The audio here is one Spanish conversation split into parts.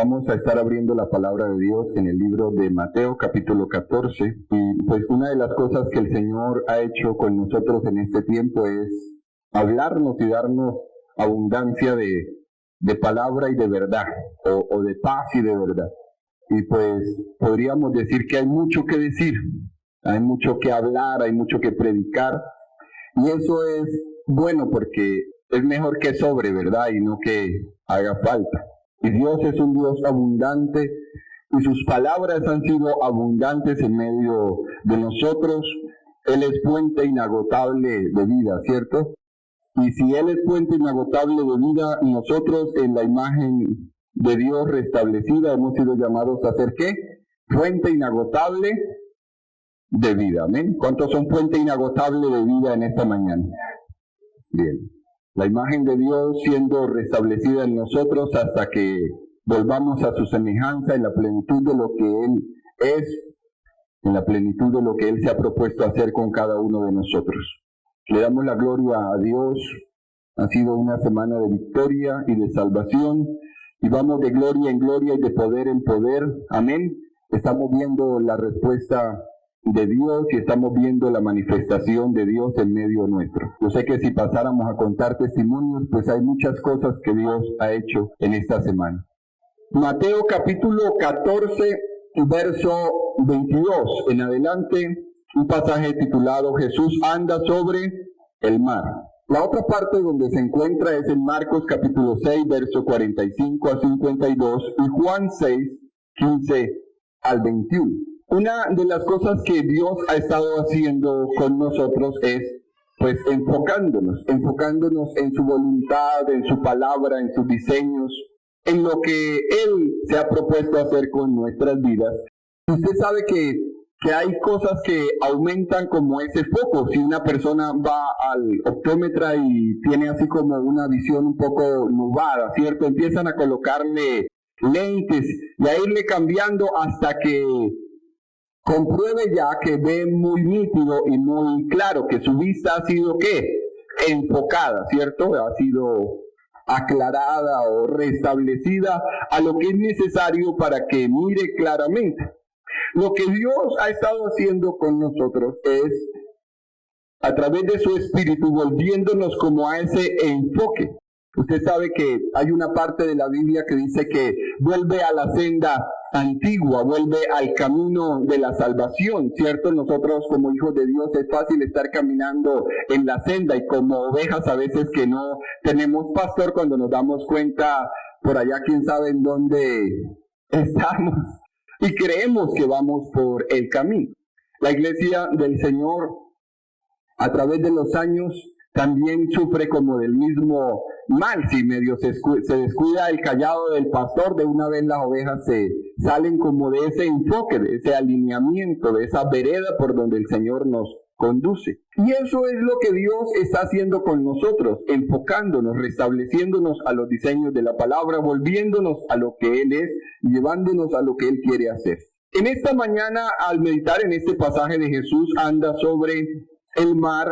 Vamos a estar abriendo la palabra de Dios en el libro de Mateo, capítulo 14. Y pues una de las cosas que el Señor ha hecho con nosotros en este tiempo es hablarnos y darnos abundancia de palabra y de verdad, o de paz y de verdad. Y pues podríamos decir que hay mucho que decir, hay mucho que hablar, hay mucho que predicar. Y eso es bueno porque es mejor que sobre, ¿verdad? Y no que haga falta. Y Dios es un Dios abundante y sus palabras han sido abundantes en medio de nosotros. Él es fuente inagotable de vida, ¿cierto? Y si Él es fuente inagotable de vida, nosotros en la imagen de Dios restablecida hemos sido llamados a ser ¿qué? Fuente inagotable de vida, ¿amén? ¿Cuántos son fuente inagotable de vida en esta mañana? Bien. La imagen de Dios siendo restablecida en nosotros hasta que volvamos a su semejanza en la plenitud de lo que Él es, en la plenitud de lo que Él se ha propuesto hacer con cada uno de nosotros. Le damos la gloria a Dios. Ha sido una semana de victoria y de salvación y vamos de gloria en gloria y de poder en poder. Amén. Estamos viendo la respuesta de Dios y estamos viendo la manifestación de Dios en medio nuestro. Yo sé que si pasáramos a contar testimonios, pues hay muchas cosas que Dios ha hecho en esta semana. Mateo capítulo 14, verso 22 en adelante, un pasaje titulado Jesús anda sobre el mar. La otra parte donde se encuentra es en Marcos capítulo 6, verso 45 a 52 y Juan 6, 15 al 21. Una de las cosas que Dios ha estado haciendo con nosotros es, pues, enfocándonos en su voluntad, en su palabra, en sus diseños, en lo que Él se ha propuesto hacer con nuestras vidas. Usted sabe que hay cosas que aumentan como ese foco. Si una persona va al optómetra y tiene así como una visión un poco nublada, ¿cierto? Empiezan a colocarle lentes y a irle cambiando hasta que compruebe ya que ve muy nítido y muy claro, que su vista ha sido ¿qué? Enfocada, ¿cierto? Ha sido aclarada o restablecida a lo que es necesario para que mire claramente. Lo que Dios ha estado haciendo con nosotros es, a través de su Espíritu, volviéndonos como a ese enfoque. Usted sabe que hay una parte de la Biblia que dice que vuelve a la senda antigua, vuelve al camino de la salvación, ¿cierto? Nosotros como hijos de Dios es fácil estar caminando en la senda y como ovejas a veces que no tenemos pastor, cuando nos damos cuenta por allá quién sabe en dónde estamos y creemos que vamos por el camino. La iglesia del Señor a través de los años también sufre como del mismo mal. Si medio se descuida el cayado del pastor, de una vez las ovejas se salen como de ese enfoque, de ese alineamiento, de esa vereda por donde el Señor nos conduce. Y eso es lo que Dios está haciendo con nosotros, enfocándonos, restableciéndonos a los diseños de la palabra, volviéndonos a lo que Él es, llevándonos a lo que Él quiere hacer. En esta mañana, al meditar en este pasaje de Jesús anda sobre el mar,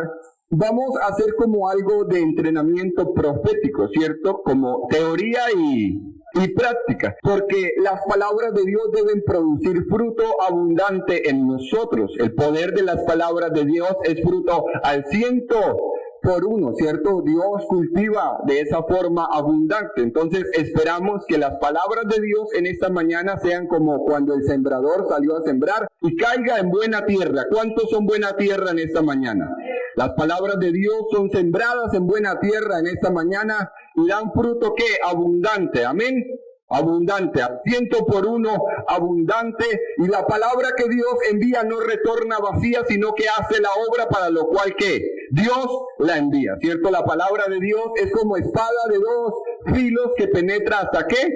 vamos a hacer como algo de entrenamiento profético, ¿cierto? Como teoría y práctica, porque las palabras de Dios deben producir fruto abundante en nosotros. El poder de las palabras de Dios es fruto al 100%, ¿cierto? Dios cultiva de esa forma abundante. Entonces esperamos que las palabras de Dios en esta mañana sean como cuando el sembrador salió a sembrar y caiga en buena tierra. ¿Cuántos son buena tierra en esta mañana? Las palabras de Dios son sembradas en buena tierra en esta mañana y dan fruto ¿qué? Abundante, amén. Abundante, al 100%, abundante, y la palabra que Dios envía no retorna vacía, sino que hace la obra para lo cual ¿qué? Dios la envía, ¿cierto? La palabra de Dios es como espada de dos filos que penetra hasta ¿qué?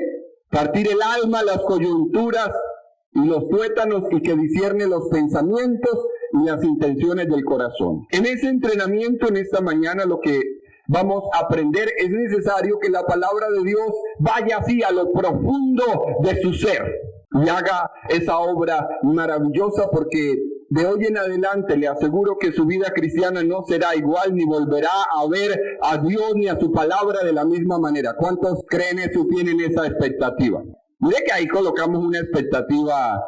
Partir el alma, las coyunturas y los tuétanos, y que discierne los pensamientos y las intenciones del corazón. En ese entrenamiento en esta mañana lo que vamos a aprender, es necesario que la palabra de Dios vaya así a lo profundo de su ser y haga esa obra maravillosa, porque de hoy en adelante le aseguro que su vida cristiana no será igual, ni volverá a ver a Dios ni a su palabra de la misma manera. ¿Cuántos creen eso y tienen esa expectativa? Mire que ahí colocamos una expectativa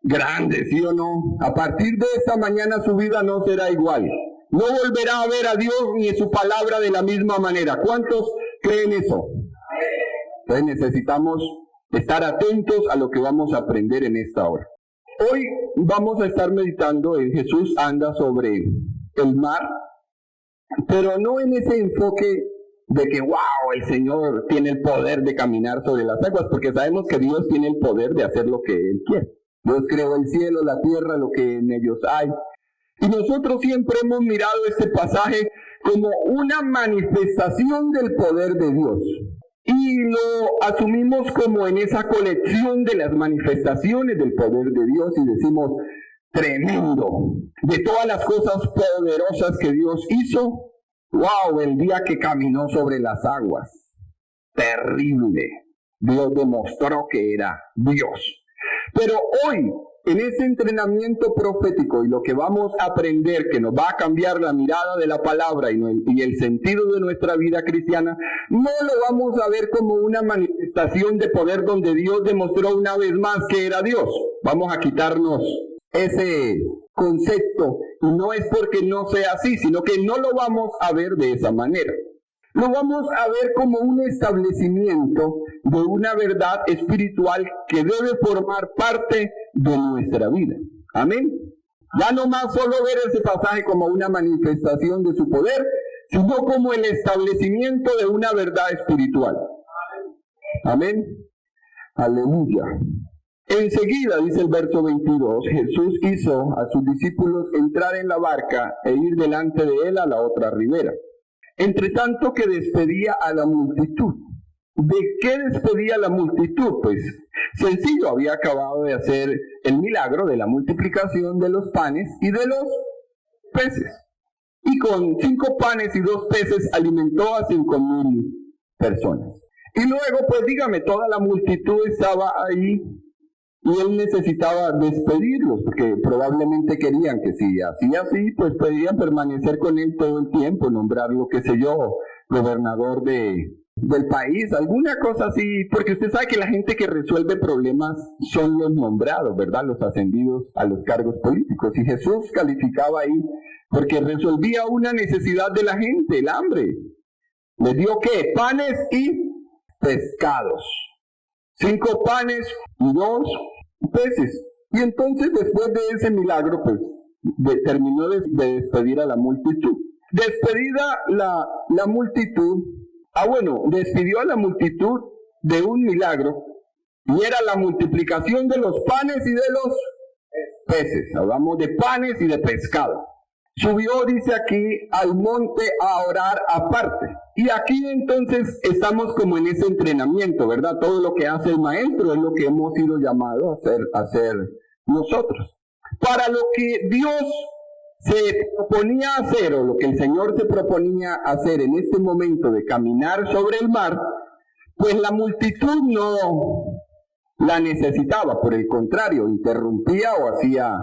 grande, ¿sí o no? A partir de esta mañana su vida no será igual. No volverá a ver a Dios ni su palabra de la misma manera. ¿Cuántos creen eso? Entonces necesitamos estar atentos a lo que vamos a aprender en esta hora. Hoy vamos a estar meditando en Jesús anda sobre el mar, pero no en ese enfoque de que, wow, el Señor tiene el poder de caminar sobre las aguas, porque sabemos que Dios tiene el poder de hacer lo que Él quiere. Dios creó el cielo, la tierra, lo que en ellos hay. Y nosotros siempre hemos mirado este pasaje como una manifestación del poder de Dios. Y lo asumimos como en esa colección de las manifestaciones del poder de Dios y decimos, tremendo, de todas las cosas poderosas que Dios hizo, wow, el día que caminó sobre las aguas, terrible, Dios demostró que era Dios. Pero hoy, en ese entrenamiento profético y lo que vamos a aprender que nos va a cambiar la mirada de la palabra y el sentido de nuestra vida cristiana, no lo vamos a ver como una manifestación de poder donde Dios demostró una vez más que era Dios. Vamos a quitarnos ese concepto y no es porque no sea así, sino que no lo vamos a ver de esa manera. Lo vamos a ver como un establecimiento de una verdad espiritual que debe formar parte de nuestra vida. Amén. Ya no más solo ver ese pasaje como una manifestación de su poder, sino como el establecimiento de una verdad espiritual. Amén. Aleluya. Enseguida, dice el verso 22, Jesús hizo a sus discípulos entrar en la barca e ir delante de él a la otra ribera. Entre tanto que despedía a la multitud. ¿De qué despedía a la multitud? Pues sencillo, había acabado de hacer el milagro de la multiplicación de los panes y de los peces. Y con 5 panes y 2 peces alimentó a 5,000 personas. Y luego, pues dígame, toda la multitud estaba ahí y él necesitaba despedirlos, porque probablemente querían que si hacía así, pues podían permanecer con él todo el tiempo, nombrarlo, qué sé yo, gobernador del país, alguna cosa así, porque usted sabe que la gente que resuelve problemas son los nombrados, ¿verdad? Los ascendidos a los cargos políticos. Y Jesús calificaba ahí, porque resolvía una necesidad de la gente, el hambre. Les dio, ¿qué? Panes y pescados. 5 panes y 2 peces. Y entonces después de ese milagro, pues terminó de despedir a la multitud. Despedida la multitud, despidió a la multitud de un milagro, y era la multiplicación de los panes y de los peces. Hablamos de panes y de pescado. Subió, dice aquí, al monte a orar aparte. Y aquí entonces estamos como en ese entrenamiento, ¿verdad? Todo lo que hace el maestro es lo que hemos sido llamados a hacer nosotros. Para lo que Dios se proponía hacer, o lo que el Señor se proponía hacer en este momento de caminar sobre el mar, pues la multitud no la necesitaba, por el contrario, interrumpía o hacía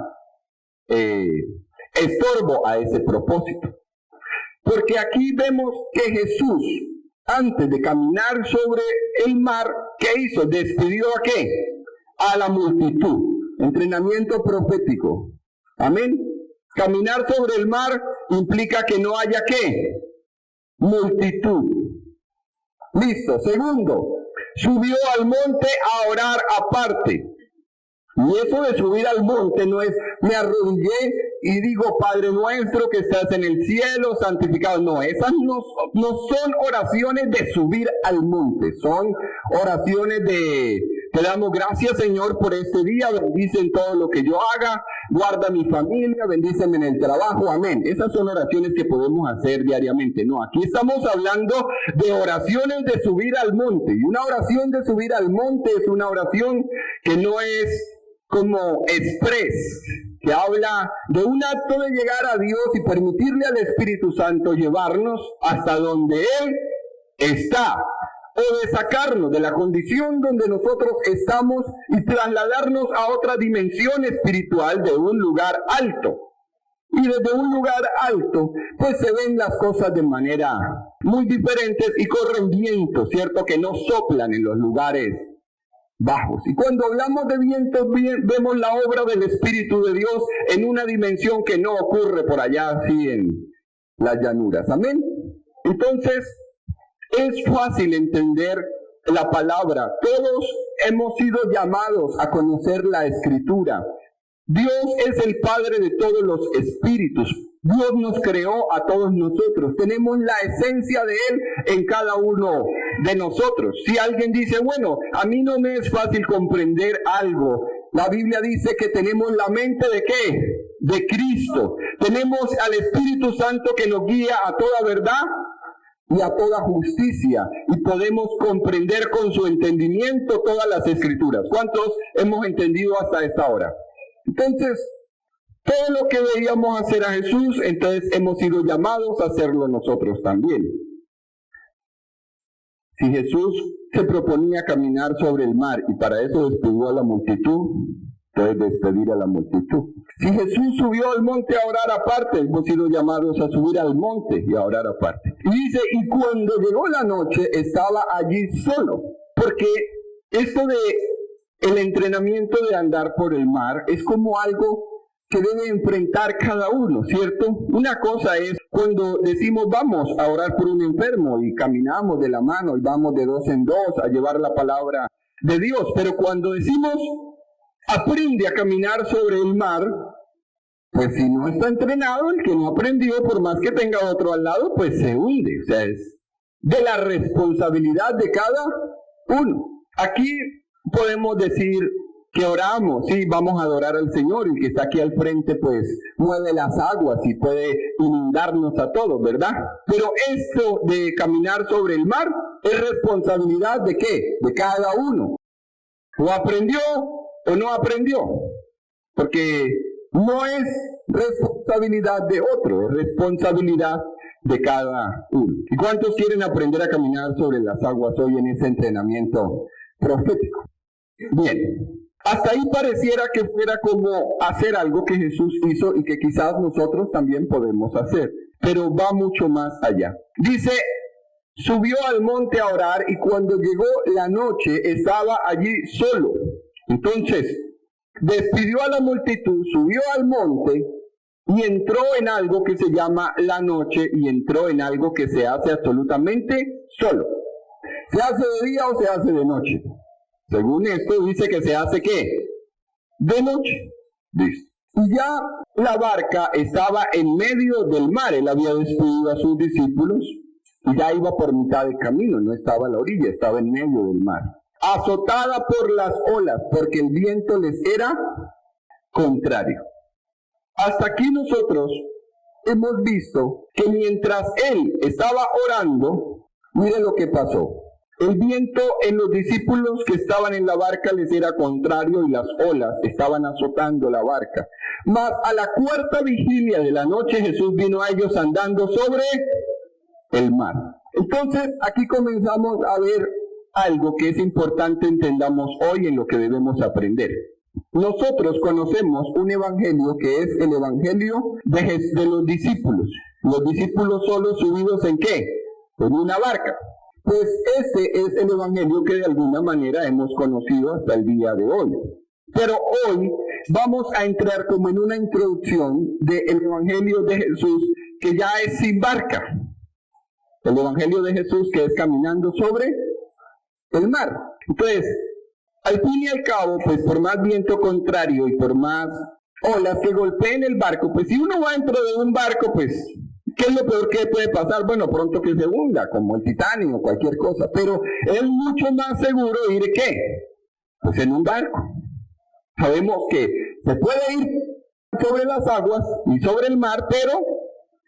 estorbo a ese propósito. Porque aquí vemos que Jesús, antes de caminar sobre el mar, ¿qué hizo? ¿Despidió a qué? A la multitud. Entrenamiento profético. Amén. Caminar sobre el mar implica que no haya ¿qué? Multitud. Listo. Segundo, subió al monte a orar aparte. Y eso de subir al monte no es, me arrodillé y digo, Padre nuestro que estás en el cielo, santificado. No, esas no son oraciones de subir al monte, son oraciones de, te damos gracias Señor por este día, bendicen todo lo que yo haga, guarda mi familia, bendíceme en el trabajo, amén. Esas son oraciones que podemos hacer diariamente. No, aquí estamos hablando de oraciones de subir al monte. Y una oración de subir al monte es una oración que no es como express, que habla de un acto de llegar a Dios y permitirle al Espíritu Santo llevarnos hasta donde Él está, o de sacarnos de la condición donde nosotros estamos y trasladarnos a otra dimensión espiritual de un lugar alto. Y desde un lugar alto, pues se ven las cosas de manera muy diferentes y corren vientos, ¿cierto? Que no soplan en los lugares bajos. Y cuando hablamos de vientos, vemos la obra del Espíritu de Dios en una dimensión que no ocurre por allá así en las llanuras. Amén. Entonces, es fácil entender la palabra. Todos hemos sido llamados a conocer la Escritura. Dios es el Padre de todos los espíritus. Dios nos creó a todos nosotros. Tenemos la esencia de Él en cada uno de nosotros. Si alguien dice, bueno, a mí no me es fácil comprender algo, la Biblia dice que tenemos la mente ¿de qué? De Cristo. Tenemos al Espíritu Santo que nos guía a toda verdad y a toda justicia, y podemos comprender con su entendimiento todas las Escrituras. ¿Cuántos hemos entendido hasta esta hora? Entonces, todo lo que veíamos hacer a Jesús, entonces hemos sido llamados a hacerlo nosotros también. Si Jesús se proponía caminar sobre el mar y para eso despidió a la multitud, entonces despedir a la multitud. Si Jesús subió al monte a orar aparte, hemos sido llamados a subir al monte y a orar aparte. Y dice, y cuando llegó la noche estaba allí solo, porque esto de el entrenamiento de andar por el mar es como algo que debe enfrentar cada uno, ¿cierto? Una cosa es cuando decimos vamos a orar por un enfermo y caminamos de la mano y vamos de dos en dos a llevar la palabra de Dios, pero cuando decimos aprende a caminar sobre el mar, pues si no está entrenado, el que no aprendió, por más que tenga otro al lado, pues se hunde. O sea, es de la responsabilidad de cada uno. Aquí podemos decir que oramos, sí, vamos a adorar al Señor, y el que está aquí al frente pues mueve las aguas y puede inundarnos a todos, ¿verdad? Pero esto de caminar sobre el mar es responsabilidad ¿de qué? De cada uno. ¿O aprendió o no aprendió? Porque no es responsabilidad de otro, es responsabilidad de cada uno. ¿Y cuántos quieren aprender a caminar sobre las aguas hoy en ese entrenamiento profético? Bien, hasta ahí pareciera que fuera como hacer algo que Jesús hizo y que quizás nosotros también podemos hacer, pero va mucho más allá. Dice, subió al monte a orar y cuando llegó la noche estaba allí solo. Entonces, despidió a la multitud, subió al monte y entró en algo que se llama la noche y entró en algo que se hace absolutamente solo. ¿Se hace de día o se hace de noche? Según esto dice que se hace ¿qué? De noche. Dice. Y ya la barca estaba en medio del mar. Él había despedido a sus discípulos y ya iba por mitad del camino. No estaba a la orilla, estaba en medio del mar. Azotada por las olas, porque el viento les era contrario. Hasta aquí nosotros hemos visto que mientras él estaba orando, miren lo que pasó. El viento en los discípulos que estaban en la barca les era contrario y las olas estaban azotando la barca. Mas a la cuarta vigilia de la noche Jesús vino a ellos andando sobre el mar. Entonces aquí comenzamos a ver algo que es importante entendamos hoy en lo que debemos aprender. Nosotros conocemos un evangelio que es el evangelio de los discípulos. Los discípulos solos subidos ¿en qué? En una barca. Pues ese es el evangelio que de alguna manera hemos conocido hasta el día de hoy. Pero hoy vamos a entrar como en una introducción del evangelio de Jesús que ya es sin barca. El evangelio de Jesús que es caminando sobre el mar. Entonces, al fin y al cabo, pues por más viento contrario y por más olas que golpeen el barco, pues si uno va dentro de un barco, pues ¿qué es lo peor que puede pasar? Bueno, pronto que se hunda, como el Titanic o cualquier cosa, pero es mucho más seguro ir, ¿qué? Pues en un barco. Sabemos que se puede ir sobre las aguas y sobre el mar, pero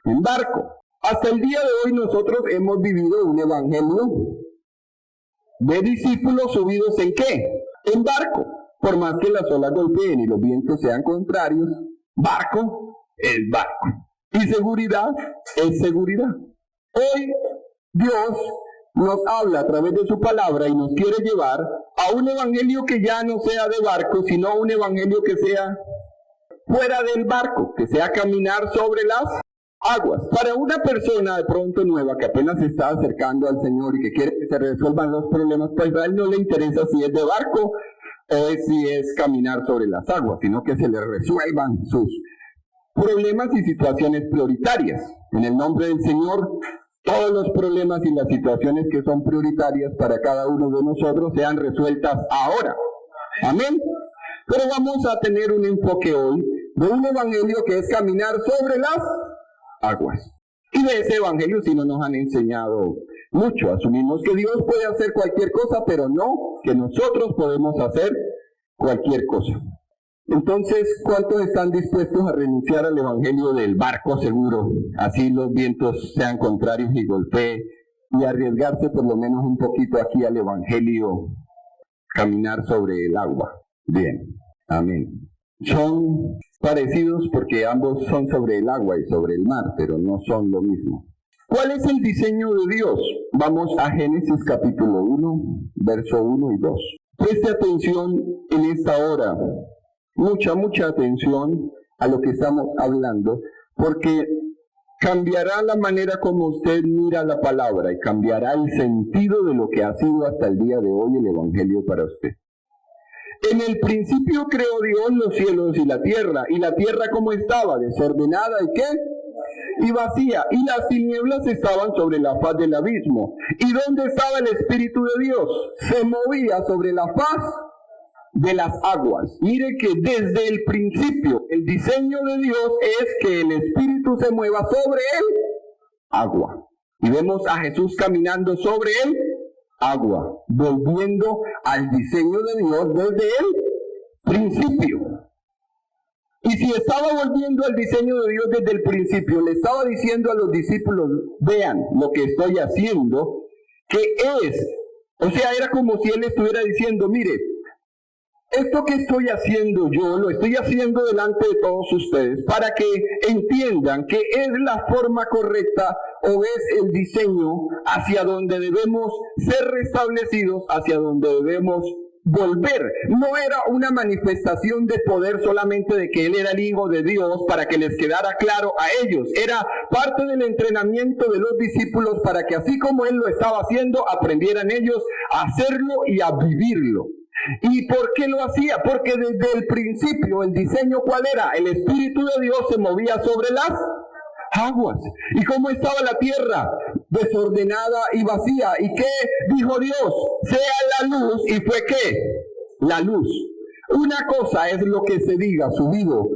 en barco. Hasta el día de hoy nosotros hemos vivido un evangelio de discípulos subidos ¿en qué? En barco. Por más que las olas golpeen y los vientos sean contrarios, barco es barco. Y seguridad es seguridad. Hoy Dios nos habla a través de su palabra y nos quiere llevar a un evangelio que ya no sea de barco, sino un evangelio que sea fuera del barco, que sea caminar sobre las aguas. Para una persona de pronto nueva que apenas se está acercando al Señor y que quiere que se resuelvan los problemas, pues a él no le interesa si es de barco o si es caminar sobre las aguas, sino que se le resuelvan sus problemas y situaciones prioritarias. En el nombre del Señor, todos los problemas y las situaciones que son prioritarias para cada uno de nosotros sean resueltas ahora. Amén. Pero vamos a tener un enfoque hoy de un evangelio que es caminar sobre las aguas. Y de ese evangelio sí no nos han enseñado mucho. Asumimos que Dios puede hacer cualquier cosa, pero no que nosotros podemos hacer cualquier cosa. Entonces, ¿cuántos están dispuestos a renunciar al evangelio del barco seguro? Así los vientos sean contrarios y golpeen, y arriesgarse por lo menos un poquito aquí al evangelio, caminar sobre el agua. Bien, amén. Son parecidos porque ambos son sobre el agua y sobre el mar, pero no son lo mismo. ¿Cuál es el diseño de Dios? Vamos a Génesis capítulo 1, verso 1 y 2. Preste atención en esta hora. Mucha atención a lo que estamos hablando, porque cambiará la manera como usted mira la palabra y cambiará el sentido de lo que ha sido hasta el día de hoy el evangelio para usted. En el principio creó Dios los cielos y la tierra ¿cómo estaba? Desordenada ¿y qué? Y vacía, y las tinieblas estaban sobre la faz del abismo. ¿Y dónde estaba el Espíritu de Dios? Se movía sobre la faz de las aguas. Mire que desde el principio el diseño de Dios es que el Espíritu se mueva sobre el agua. Y vemos a Jesús caminando sobre el agua, volviendo al diseño de Dios desde el principio. Y si estaba volviendo al diseño de Dios desde el principio, le estaba diciendo a los discípulos, vean lo que estoy haciendo, que es, o sea, era como si él estuviera diciendo, mire, esto que estoy haciendo yo, lo estoy haciendo delante de todos ustedes para que entiendan que es la forma correcta o es el diseño hacia donde debemos ser restablecidos, hacia donde debemos volver. No era una manifestación de poder solamente de que Él era el Hijo de Dios para que les quedara claro a ellos. Era parte del entrenamiento de los discípulos para que así como Él lo estaba haciendo, aprendieran ellos a hacerlo y a vivirlo. ¿Y por qué lo hacía? Porque desde el principio el diseño ¿cuál era? El Espíritu de Dios se movía sobre las aguas. ¿Y cómo estaba la tierra? Desordenada y vacía. ¿Y qué dijo Dios? Sea la luz. ¿Y fue qué? La luz. Una cosa es lo que se diga subido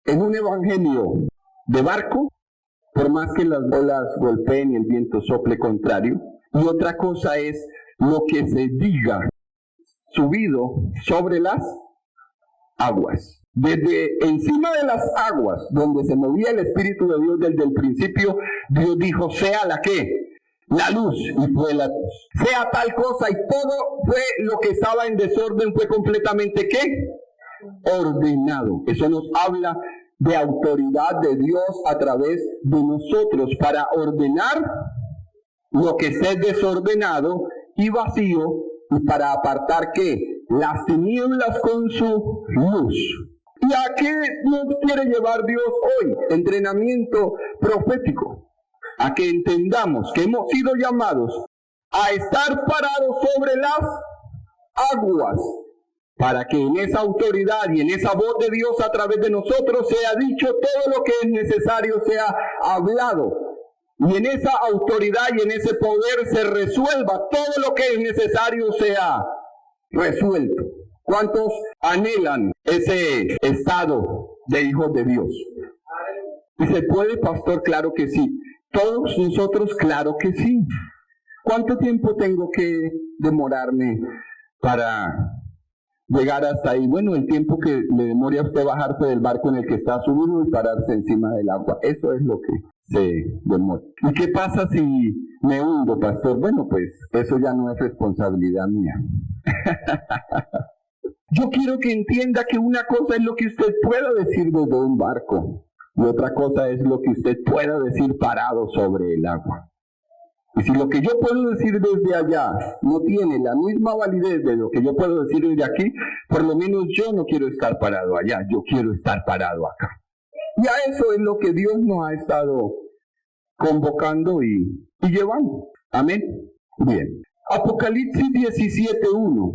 en un evangelio de barco, por más que las olas golpeen y el viento sople contrario. Y otra cosa es lo que se diga subido sobre las aguas. Desde encima de las aguas, donde se movía el Espíritu de Dios desde el principio, Dios dijo, sea la ¿qué? La luz, y fue la luz. Sea tal cosa, y todo fue lo que estaba en desorden, fue completamente ¿qué? Ordenado. Eso nos habla de autoridad de Dios a través de nosotros para ordenar lo que esté desordenado y vacío, y para apartar ¿qué? Las tinieblas con su luz. ¿Y a qué nos quiere llevar Dios hoy? Entrenamiento profético. A que entendamos que hemos sido llamados a estar parados sobre las aguas, para que en esa autoridad y en esa voz de Dios a través de nosotros sea dicho todo lo que es necesario, sea hablado. Y en esa autoridad y en ese poder se resuelva todo lo que es necesario sea resuelto. ¿Cuántos anhelan ese estado de hijos de Dios? ¿Y se puede, pastor? Claro que sí. ¿Todos nosotros? Claro que sí. ¿Cuánto tiempo tengo que demorarme para llegar hasta ahí? Bueno, el tiempo que le demore a usted bajarse del barco en el que está subido y pararse encima del agua. Eso es lo que se demora. ¿Y qué pasa si me hundo, pastor? Bueno, pues eso ya no es responsabilidad mía. Yo quiero que entienda que una cosa es lo que usted pueda decir desde un barco y otra cosa es lo que usted pueda decir parado sobre el agua. Y si lo que yo puedo decir desde allá no tiene la misma validez de lo que yo puedo decir desde aquí, por lo menos yo no quiero estar parado allá, yo quiero estar parado acá. Y a eso es lo que Dios nos ha estado convocando y llevando. Amén. Bien. Apocalipsis 17:1.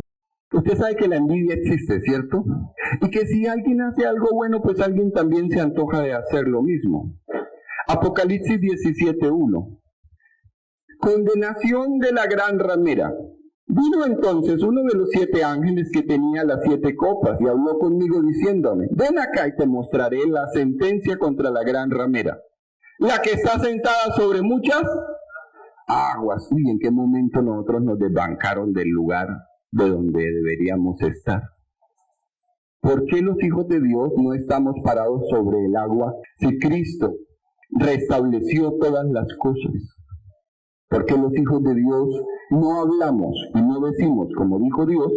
Usted sabe que la envidia existe, ¿cierto? Y que si alguien hace algo bueno, pues alguien también se antoja de hacer lo mismo. Apocalipsis 17:1. Condenación de la gran ramera. Vino entonces uno de los 7 ángeles que tenía las 7 copas y habló conmigo diciéndome: ven acá y te mostraré la sentencia contra la gran ramera, la que está sentada sobre muchas aguas. ¿Y en qué momento nosotros nos desbancaron del lugar de donde deberíamos estar? ¿Por qué los hijos de Dios no estamos parados sobre el agua si Cristo restableció todas las cosas? ¿Por qué los hijos de Dios no hablamos y no decimos como dijo Dios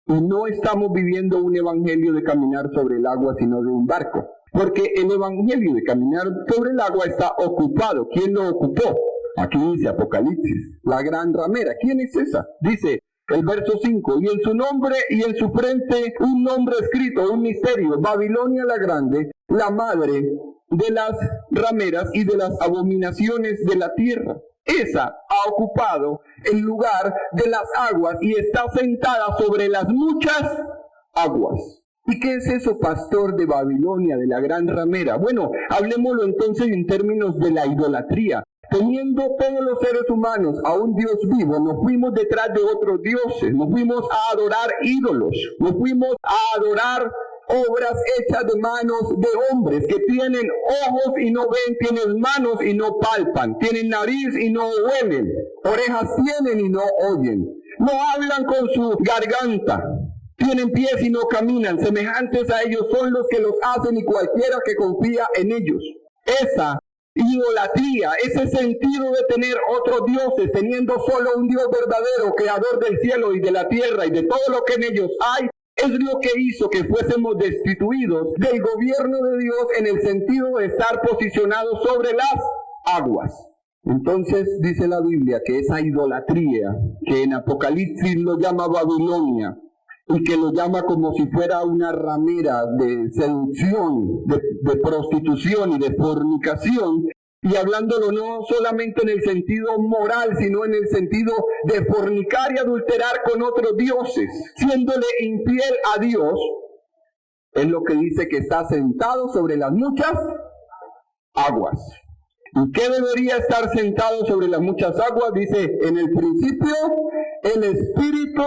y no estamos viviendo un evangelio de caminar sobre el agua sino de un barco? Porque el evangelio de caminar sobre el agua está ocupado. ¿Quién lo ocupó? Aquí dice Apocalipsis, la gran ramera. ¿Quién es esa? Dice el verso 5, y en su nombre y en su frente un nombre escrito, un misterio: Babilonia la grande, la madre de las rameras y de las abominaciones de la tierra. Esa ha ocupado el lugar de las aguas y está sentada sobre las muchas aguas. ¿Y qué es eso, pastor, de Babilonia, de la gran ramera? Bueno, hablemoslo entonces en términos de la idolatría. Teniendo todos los seres humanos a un Dios vivo, nos fuimos detrás de otros dioses, nos fuimos a adorar ídolos, nos fuimos a adorar obras hechas de manos de hombres que tienen ojos y no ven, tienen manos y no palpan, tienen nariz y no huelen, orejas tienen y no oyen, no hablan con su garganta, tienen pies y no caminan, semejantes a ellos son los que los hacen y cualquiera que confía en ellos. Esa idolatría, ese sentido de tener otros dioses, teniendo solo un Dios verdadero, creador del cielo y de la tierra y de todo lo que en ellos hay, es lo que hizo que fuésemos destituidos del gobierno de Dios en el sentido de estar posicionados sobre las aguas. Entonces dice la Biblia que esa idolatría, que en Apocalipsis lo llama Babilonia, y que lo llama como si fuera una ramera de seducción, de prostitución y de fornicación, y hablándolo no solamente en el sentido moral, sino en el sentido de fornicar y adulterar con otros dioses, siéndole infiel a Dios, es lo que dice que está sentado sobre las muchas aguas. ¿Y qué debería estar sentado sobre las muchas aguas? Dice, en el principio, el Espíritu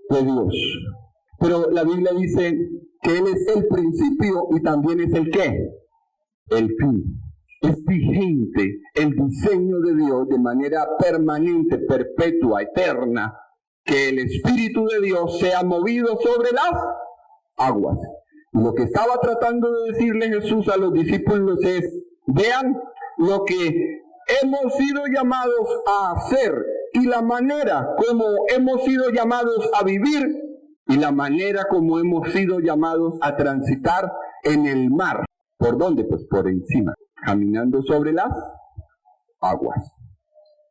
de Dios. Pero la Biblia dice que Él es el principio y también es el ¿qué? El fin. Es vigente el diseño de Dios de manera permanente, perpetua, eterna, que el Espíritu de Dios sea movido sobre las aguas. Y lo que estaba tratando de decirle Jesús a los discípulos es: vean lo que hemos sido llamados a hacer y la manera como hemos sido llamados a vivir y la manera como hemos sido llamados a transitar en el mar. ¿Por dónde? Pues por encima, caminando sobre las aguas.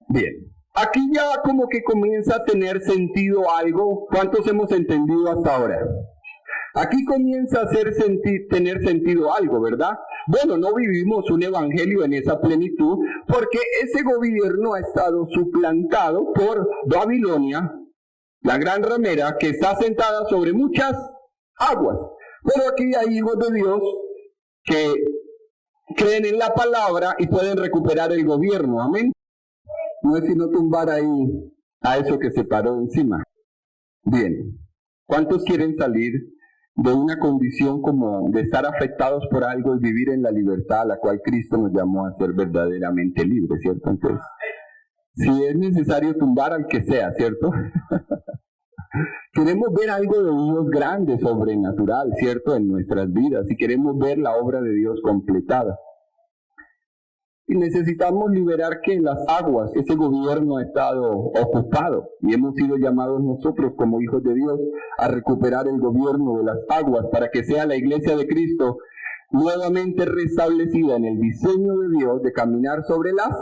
Bien, aquí ya como que comienza a tener sentido algo. ¿Cuántos hemos entendido hasta ahora? Aquí comienza a tener sentido algo, ¿verdad? Bueno, no vivimos un evangelio en esa plenitud porque ese gobierno ha estado suplantado por Babilonia, la gran ramera, que está sentada sobre muchas aguas. Pero aquí hay hijos de Dios que creen en la palabra y pueden recuperar el gobierno, amén. No es sino tumbar ahí a eso que se paró encima. Bien, ¿cuántos quieren salir de una condición como de estar afectados por algo y vivir en la libertad a la cual Cristo nos llamó a ser verdaderamente libres, ¿cierto? Entonces, si es necesario tumbar al que sea, ¿cierto? Queremos ver algo de Dios grande, sobrenatural, ¿cierto? En nuestras vidas, y queremos ver la obra de Dios completada. Y necesitamos liberar que las aguas, ese gobierno ha estado ocupado y hemos sido llamados nosotros como hijos de Dios a recuperar el gobierno de las aguas para que sea la iglesia de Cristo nuevamente restablecida en el diseño de Dios de caminar sobre las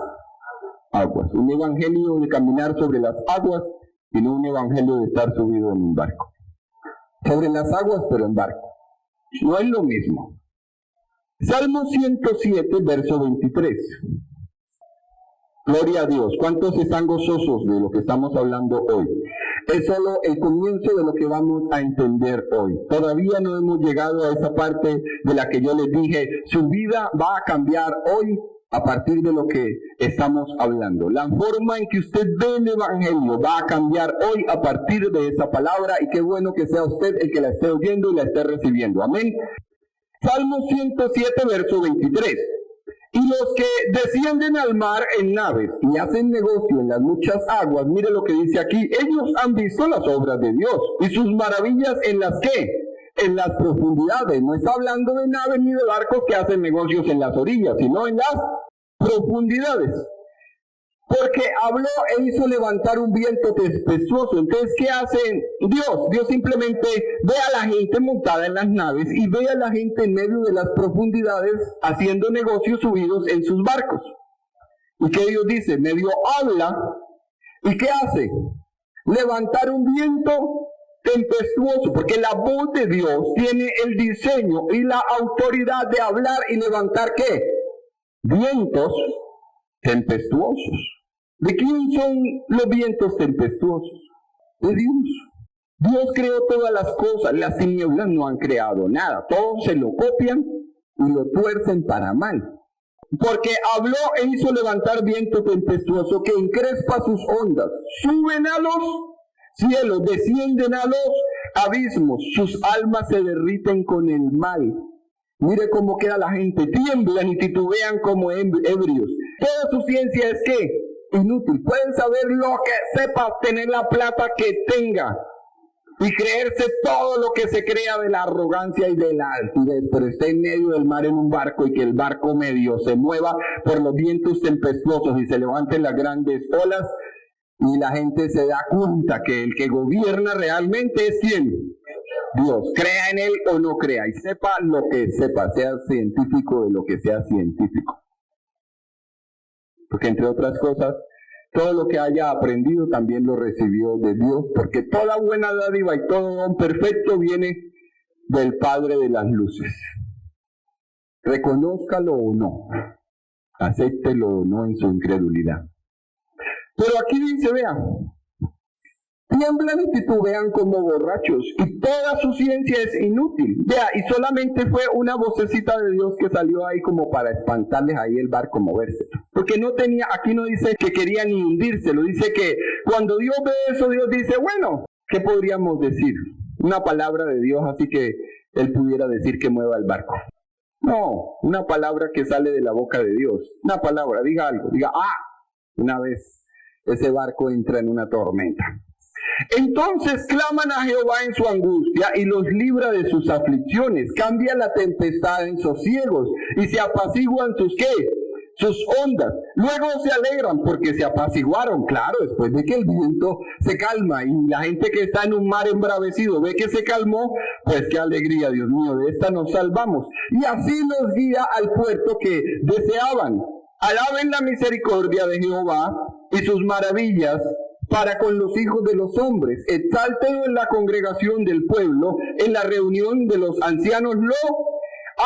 aguas. Un evangelio de caminar sobre las aguas y no un evangelio de estar subido en un barco. Sobre las aguas pero en barco. No es lo mismo. Salmo 107, verso 23. Gloria a Dios. ¿Cuántos están gozosos de lo que estamos hablando hoy? Es solo el comienzo de lo que vamos a entender hoy. Todavía no hemos llegado a esa parte de la que yo les dije, su vida va a cambiar hoy a partir de lo que estamos hablando. La forma en que usted ve el Evangelio va a cambiar hoy a partir de esa palabra, y qué bueno que sea usted el que la esté oyendo y la esté recibiendo. Amén. Salmo 107, verso 23. Y los que descienden al mar en naves y hacen negocio en las muchas aguas, mire lo que dice aquí, ellos han visto las obras de Dios y sus maravillas en las que, en las profundidades. No está hablando de naves ni de barcos que hacen negocios en las orillas, sino en las profundidades. Porque habló e hizo levantar un viento tempestuoso. Entonces, ¿qué hace Dios? Dios simplemente ve a la gente montada en las naves y ve a la gente en medio de las profundidades haciendo negocios subidos en sus barcos. ¿Y qué Dios dice? Medio habla. ¿Y qué hace? Levantar un viento tempestuoso, porque la voz de Dios tiene el diseño y la autoridad de hablar y levantar ¿qué? Vientos tempestuosos. ¿De quién son los vientos tempestuosos? De Dios. Dios creó todas las cosas, las tinieblas no han creado nada, todos se lo copian y lo tuercen para mal. Porque habló e hizo levantar viento tempestuoso que encrespa sus ondas, suben a los cielos, descienden a los abismos, sus almas se derriten con el mal. Mire cómo queda la gente, tiemblan y titubean como ebrios. Toda su ciencia es ¿qué? Inútil. Pueden saber lo que sepa, tener la plata que tenga y creerse todo lo que se crea de la arrogancia y de la altivez, pero está en medio del mar en un barco y que el barco medio se mueva por los vientos tempestuosos y se levanten las grandes olas, y la gente se da cuenta que el que gobierna realmente es ¿quién? Dios. Crea en él o no crea, y sepa lo que sepa, sea científico de lo que sea científico. Porque entre otras cosas, todo lo que haya aprendido también lo recibió de Dios, porque toda buena dádiva y todo don perfecto viene del Padre de las luces. Reconózcalo o no, acéptelo o no en su incredulidad. Pero aquí dice, vean, tiemblan y titubean como borrachos, y toda su ciencia es inútil. Vea, y solamente fue una vocecita de Dios que salió ahí como para espantarles ahí el barco moverse. Porque no tenía, aquí no dice que querían ni hundirse, lo dice que cuando Dios ve eso, Dios dice, bueno, ¿qué podríamos decir? Una palabra de Dios, así que Él pudiera decir que mueva el barco. No, una palabra que sale de la boca de Dios. Una palabra, diga algo, diga, una vez ese barco entra en una tormenta. Entonces claman a Jehová en su angustia y los libra de sus aflicciones. Cambia la tempestad en sosiegos y se apaciguan sus ¿qué? Sus ondas. Luego se alegran porque se apaciguaron. Claro, después de que el viento se calma y la gente que está en un mar embravecido ve que se calmó, pues qué alegría, Dios mío, de esta nos salvamos. Y así nos guía al puerto que deseaban. Alaben la misericordia de Jehová y sus maravillas para con los hijos de los hombres. Exáltenlo en la congregación del pueblo, en la reunión de los ancianos lo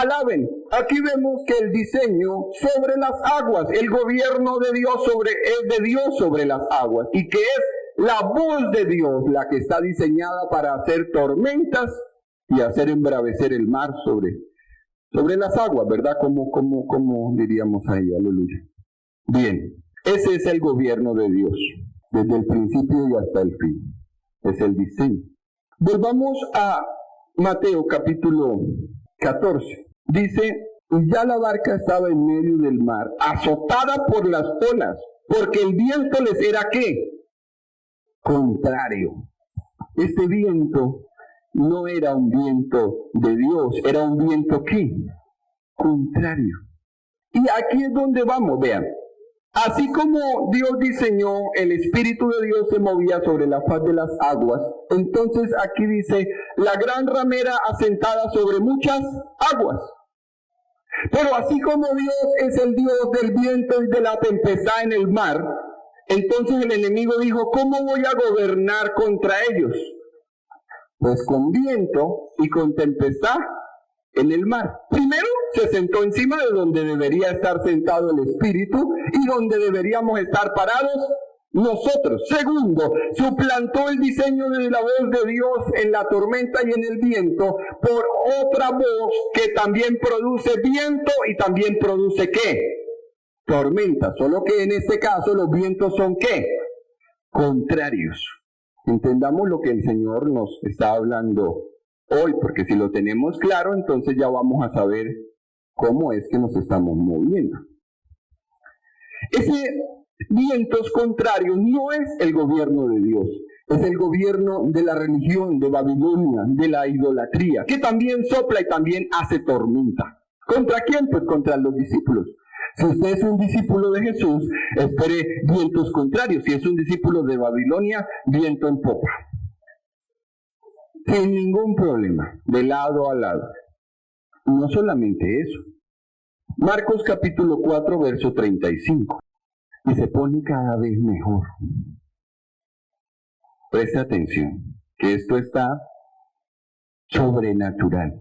alaben. Aquí vemos que el diseño sobre las aguas, el gobierno de Dios es de Dios sobre las aguas, y que es la voz de Dios la que está diseñada para hacer tormentas y hacer embravecer el mar sobre las aguas, ¿verdad? Como diríamos ahí, aleluya. Bien, ese es el gobierno de Dios, desde el principio y hasta el fin. Es el diseño. Volvamos a Mateo capítulo 14. Dice, ya la barca estaba en medio del mar, azotada por las olas, porque el viento les era ¿qué? Contrario. Este viento no era un viento de Dios, era un viento ¿qué? Contrario. Y aquí es donde vamos, vean. Así como Dios diseñó, el Espíritu de Dios se movía sobre la faz de las aguas, entonces aquí dice, la gran ramera asentada sobre muchas aguas. Pero así como Dios es el Dios del viento y de la tempestad en el mar, entonces el enemigo dijo, ¿cómo voy a gobernar contra ellos? Pues con viento y con tempestad en el mar. Primero se sentó encima de donde debería estar sentado el Espíritu y donde deberíamos estar parados nosotros. Segundo, suplantó el diseño de la voz de Dios en la tormenta y en el viento por otra voz que también produce viento y también produce ¿qué? Tormenta. Solo que en este caso los vientos son ¿qué? Contrarios. Entendamos lo que el Señor nos está hablando hoy, porque si lo tenemos claro, entonces ya vamos a saber cómo es que nos estamos moviendo. Ese vientos contrarios no es el gobierno de Dios, es el gobierno de la religión, de Babilonia, de la idolatría, que también sopla y también hace tormenta. ¿Contra quién? Pues contra los discípulos. Si usted es un discípulo de Jesús, espere vientos contrarios. Si es un discípulo de Babilonia, viento en popa. Sin ningún problema, de lado a lado. No solamente eso. Marcos capítulo 4, verso 35. Y se pone cada vez mejor. Presta atención, que esto está sobrenatural.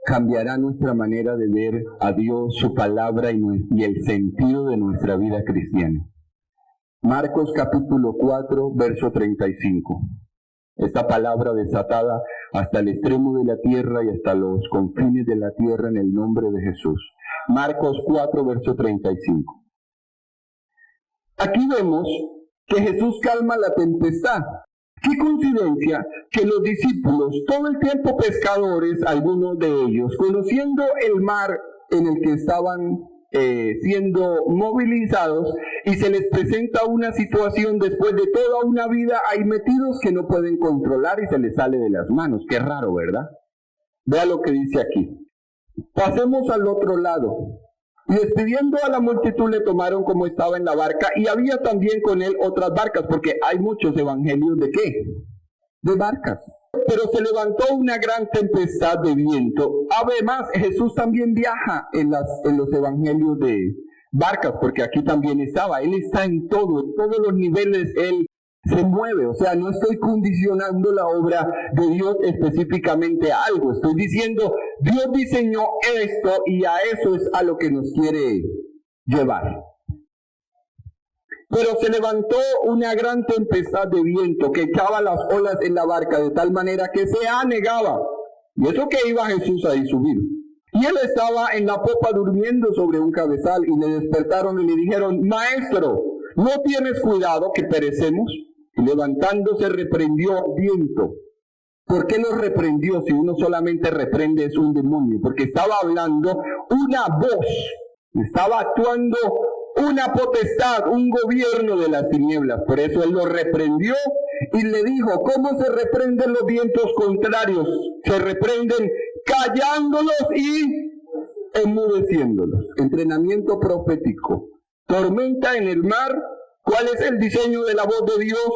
Cambiará nuestra manera de ver a Dios, su palabra y el sentido de nuestra vida cristiana. Marcos capítulo 4, verso 35. Esta palabra desatada hasta el extremo de la tierra y hasta los confines de la tierra en el nombre de Jesús. Marcos 4, verso 35. Aquí vemos que Jesús calma la tempestad. Qué coincidencia que los discípulos, todo el tiempo pescadores, algunos de ellos, conociendo el mar en el que estaban siendo movilizados, y se les presenta una situación después de toda una vida ahí metidos que no pueden controlar y se les sale de las manos. Qué raro, ¿verdad? Vea lo que dice aquí. Pasemos al otro lado. Y despidiendo a la multitud le tomaron como estaba en la barca, y había también con él otras barcas, porque hay muchos evangelios ¿de qué? De barcas. Pero se levantó una gran tempestad de viento. Además, Jesús también viaja en los evangelios de barcas, porque aquí también estaba. Él está en todos los niveles, Él se mueve. O sea, no estoy condicionando la obra de Dios específicamente a algo. Estoy diciendo, Dios diseñó esto y a eso es a lo que nos quiere llevar. Pero se levantó una gran tempestad de viento que echaba las olas en la barca de tal manera que se anegaba. Y eso que iba Jesús ahí subido. Y él estaba en la popa durmiendo sobre un cabezal, y le despertaron y le dijeron: Maestro, ¿no tienes cuidado que perecemos? Y levantándose reprendió viento. ¿Por qué lo reprendió? Si uno solamente reprende es un demonio. Porque estaba hablando una voz, estaba actuando una potestad, un gobierno de las tinieblas. Por eso él lo reprendió y le dijo: ¿cómo se reprenden los vientos contrarios? Se reprenden callándolos y enmudeciéndolos. Entrenamiento profético. Tormenta en el mar. ¿Cuál es el diseño de la voz de Dios?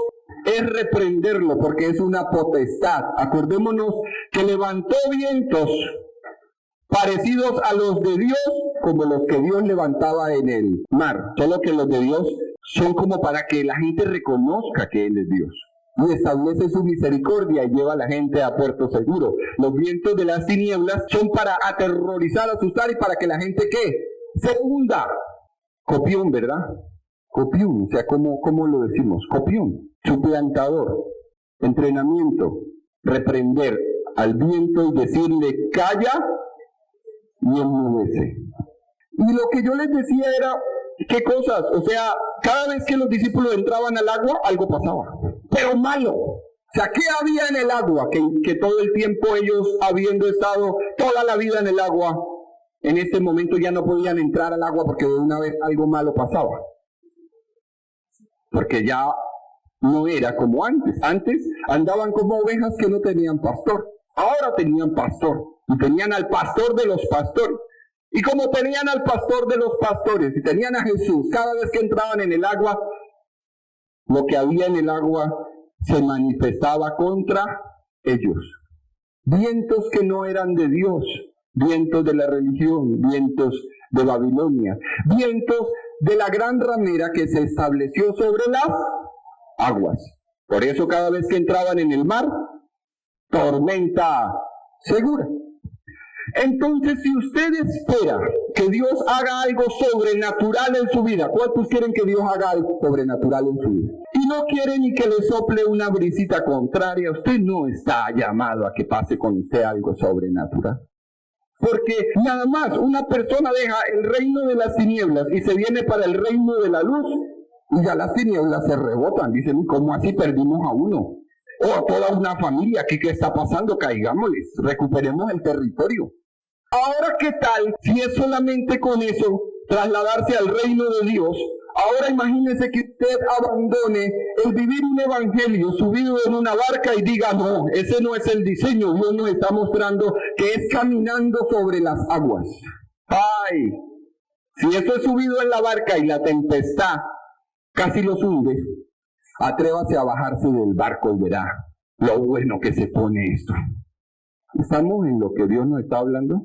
Es reprenderlo, porque es una potestad. Acordémonos que levantó vientos parecidos a los de Dios, como los que Dios levantaba en el mar. Solo que los de Dios son como para que la gente reconozca que Él es Dios. Y establece su misericordia y lleva a la gente a puerto seguro. Los vientos de las tinieblas son para aterrorizar, asustar y para que la gente ¿qué? Se hunda. Copión, ¿verdad? Copión, o sea, ¿cómo lo decimos? Copión, suplantador, entrenamiento, reprender al viento y decirle calla y enmudece. Y lo que yo les decía era, ¿qué cosas? O sea, cada vez que los discípulos entraban al agua, algo pasaba, pero malo. O sea, ¿qué había en el agua? Que todo el tiempo ellos, habiendo estado toda la vida en el agua, en este momento ya no podían entrar al agua porque de una vez algo malo pasaba. Porque ya no era como antes. Antes andaban como ovejas que no tenían pastor. Ahora tenían pastor. Y tenían al pastor de los pastores. Y como tenían al pastor de los pastores y tenían a Jesús, cada vez que entraban en el agua, lo que había en el agua se manifestaba contra ellos. Vientos que no eran de Dios. Vientos de la religión. Vientos de Babilonia. Vientos de la gran ramera que se estableció sobre las aguas. Por eso cada vez que entraban en el mar, tormenta segura. Entonces, si usted espera que Dios haga algo sobrenatural en su vida, ¿cuántos quieren que Dios haga algo sobrenatural en su vida? Y no quiere ni que le sople una brisita contraria, usted no está llamado a que pase con usted algo sobrenatural. Porque nada más una persona deja el reino de las tinieblas y se viene para el reino de la luz, y ya las tinieblas se rebotan. Dicen, ¿cómo así perdimos a uno? O a toda una familia. ¿Qué está pasando? Caigámosles, recuperemos el territorio. Ahora, ¿qué tal si es solamente con eso trasladarse al reino de Dios? Ahora imagínese que usted abandone el vivir un evangelio subido en una barca y diga, no, ese no es el diseño. Dios nos está mostrando que es caminando sobre las aguas. ¡Ay! Si eso es subido en la barca y la tempestad casi los hunde, atrévase a bajarse del barco y verá lo bueno que se pone esto. ¿Estamos en lo que Dios nos está hablando?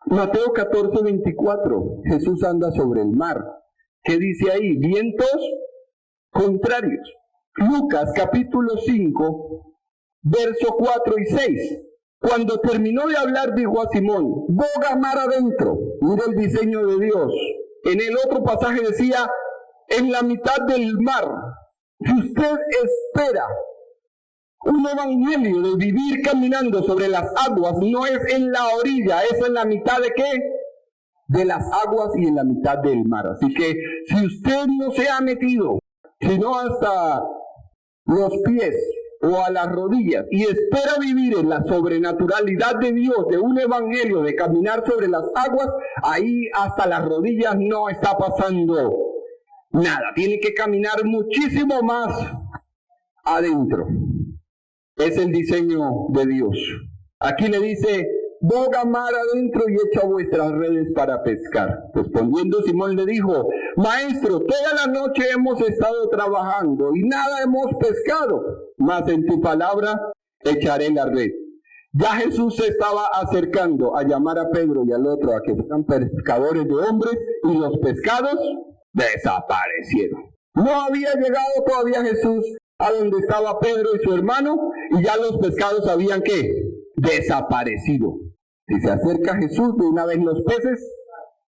Mateo 14:24, Jesús anda sobre el mar. ¿Qué dice ahí? Vientos contrarios. Lucas capítulo 5, verso 4 y 6. Cuando terminó de hablar, dijo a Simón, boga mar adentro. Mira el diseño de Dios. En el otro pasaje decía, en la mitad del mar. Si usted espera un evangelio de vivir caminando sobre las aguas, no es en la orilla, es en la mitad de ¿qué? De las aguas y en la mitad del mar. Así que si usted no se ha metido, sino hasta los pies o a las rodillas, y espera vivir en la sobrenaturalidad de Dios, de un evangelio, de caminar sobre las aguas, ahí hasta las rodillas no está pasando nada. Tiene que caminar muchísimo más adentro. Es el diseño de Dios. Aquí le dice, boga mar adentro y echa vuestras redes para pescar. Respondiendo Simón le dijo, maestro, toda la noche hemos estado trabajando y nada hemos pescado, mas en tu palabra echaré la red. Ya Jesús se estaba acercando a llamar a Pedro y al otro a que fueran pescadores de hombres, y los pescados desaparecieron. No había llegado todavía Jesús a donde estaba Pedro y su hermano, y ya los pescados habían ¿qué? Desaparecido. Si se acerca Jesús, de una vez los peces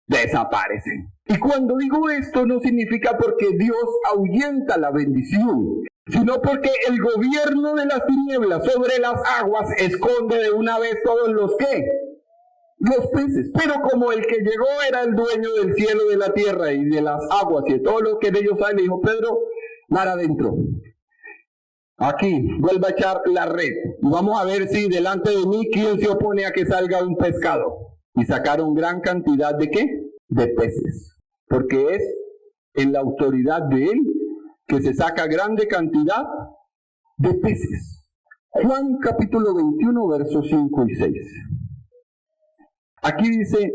desaparecen. Y cuando digo esto, no significa porque Dios ahuyenta la bendición, sino porque el gobierno de las tinieblas sobre las aguas esconde de una vez todos los ¿qué? Los peces. Pero como el que llegó era el dueño del cielo, de la tierra y de las aguas y de todo lo que de ellos hay, le dijo, Pedro, mar adentro. Aquí, vuelva a echar la red. Y vamos a ver si delante de mí, ¿quién se opone a que salga un pescado? Y sacaron gran cantidad de ¿qué? De peces. Porque es en la autoridad de él que se saca grande cantidad de peces. Juan capítulo 21, versos 5 y 6. Aquí dice,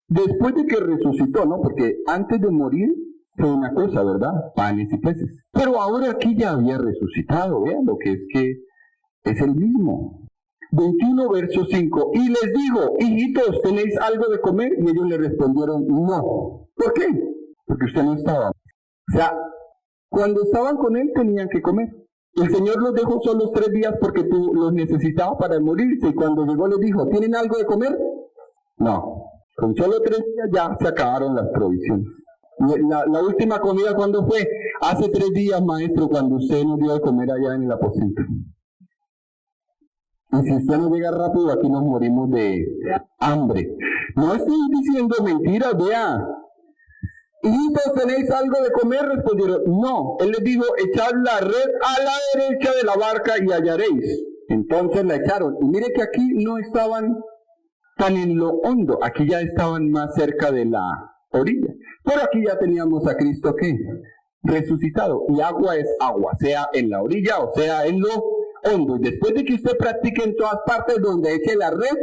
después de que resucitó, ¿no? Porque antes de morir fue una cosa, ¿verdad? Panes y peces. Pero ahora aquí ya había resucitado, vean lo que es el mismo. 21, verso 5. Y les digo, hijitos, ¿tenéis algo de comer? Y ellos le respondieron, no. ¿Por qué? Porque usted no estaba. O sea, cuando estaban con él tenían que comer. El Señor los dejó solos 3 días porque tú los necesitabas para morirse. Y cuando llegó les dijo, ¿tienen algo de comer? No. Con solo 3 días ya se acabaron las provisiones. La última comida, ¿cuándo fue? Hace 3 días, maestro, cuando usted nos dio de comer allá en el aposento. Y si usted no llega rápido, aquí nos morimos de hambre. No estoy diciendo mentiras, vea. Hijitos, ¿tenéis algo de comer? Respondieron, no. Él les dijo, echad la red a la derecha de la barca y hallaréis. Entonces la echaron. Y mire que aquí no estaban tan en lo hondo, aquí ya estaban más cerca de la orilla. Pero aquí ya teníamos a Cristo ¿qué? Resucitado. Y agua es agua, sea en la orilla o sea en lo hondo. Y después de que usted practique en todas partes donde eche la red,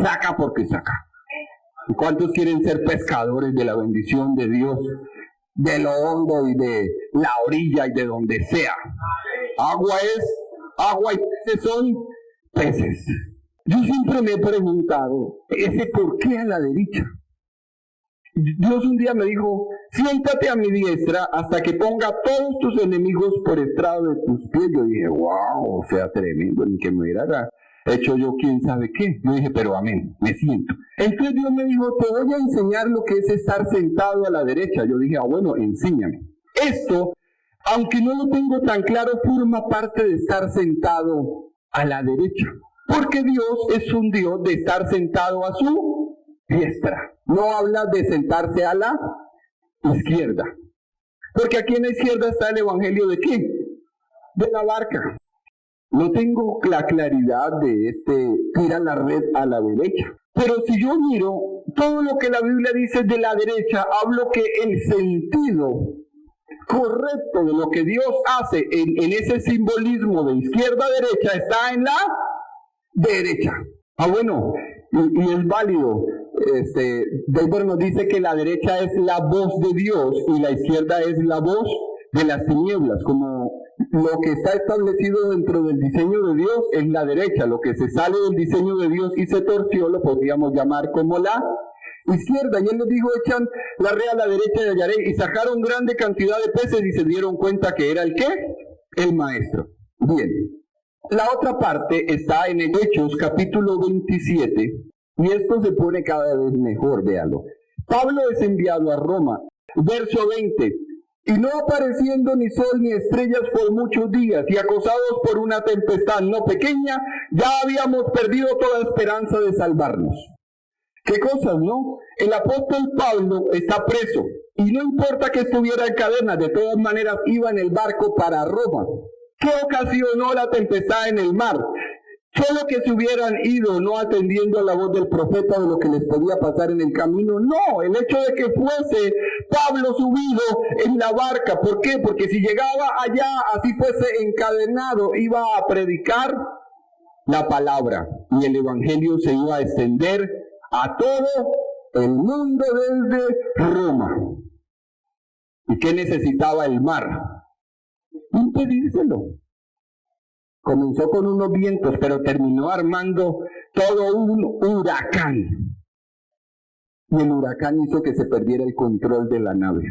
saca porque saca. ¿Y cuántos quieren ser pescadores de la bendición de Dios? De lo hondo y de la orilla y de donde sea. Agua es agua y peces son peces. Yo siempre me he preguntado, ese por qué a la derecha. Dios un día me dijo, siéntate a mi diestra hasta que ponga todos tus enemigos por estrado de tus pies. Yo dije, wow, o sea, tremendo, ni que me hubiera hecho yo quién sabe qué. Yo dije, pero amén, me siento. Entonces Dios me dijo, te voy a enseñar lo que es estar sentado a la derecha. Yo dije, bueno, enséñame. Esto, aunque no lo tengo tan claro, forma parte de estar sentado a la derecha. Porque Dios es un Dios de estar sentado a su diestra. No habla de sentarse a la izquierda. Porque aquí en la izquierda está el evangelio de ¿qué? De la barca. No tengo la claridad de tira la red a la derecha. Pero si yo miro todo lo que la Biblia dice de la derecha, hablo que el sentido correcto de lo que Dios hace en ese simbolismo de izquierda a derecha está en la derecha. Bueno, y es válido. Delbert nos dice que la derecha es la voz de Dios y la izquierda es la voz de las tinieblas. Como lo que está establecido dentro del diseño de Dios es la derecha. Lo que se sale del diseño de Dios y se torció lo podríamos llamar como la izquierda. Y él les dijo, echan la red a la derecha de hallaréis. Y sacaron grande cantidad de peces y se dieron cuenta que era el ¿qué? El maestro. Bien. La otra parte está en Hechos capítulo 27. Y esto se pone cada vez mejor, véalo. Pablo es enviado a Roma. Verso 20. Y no apareciendo ni sol ni estrellas por muchos días, y acosados por una tempestad no pequeña, ya habíamos perdido toda esperanza de salvarnos. ¿Qué cosas, no? El apóstol Pablo está preso, y no importa que estuviera en cadenas, de todas maneras iba en el barco para Roma. ¿Qué ocasionó la tempestad en el mar? Solo que se hubieran ido no atendiendo a la voz del profeta de lo que les podía pasar en el camino. No, el hecho de que fuese Pablo subido en la barca. ¿Por qué? Porque si llegaba allá, así fuese encadenado, iba a predicar la palabra. Y el evangelio se iba a extender a todo el mundo desde Roma. ¿Y qué necesitaba el mar? Impedírselo. Comenzó con unos vientos, pero terminó armando todo un huracán. Y el huracán hizo que se perdiera el control de la nave.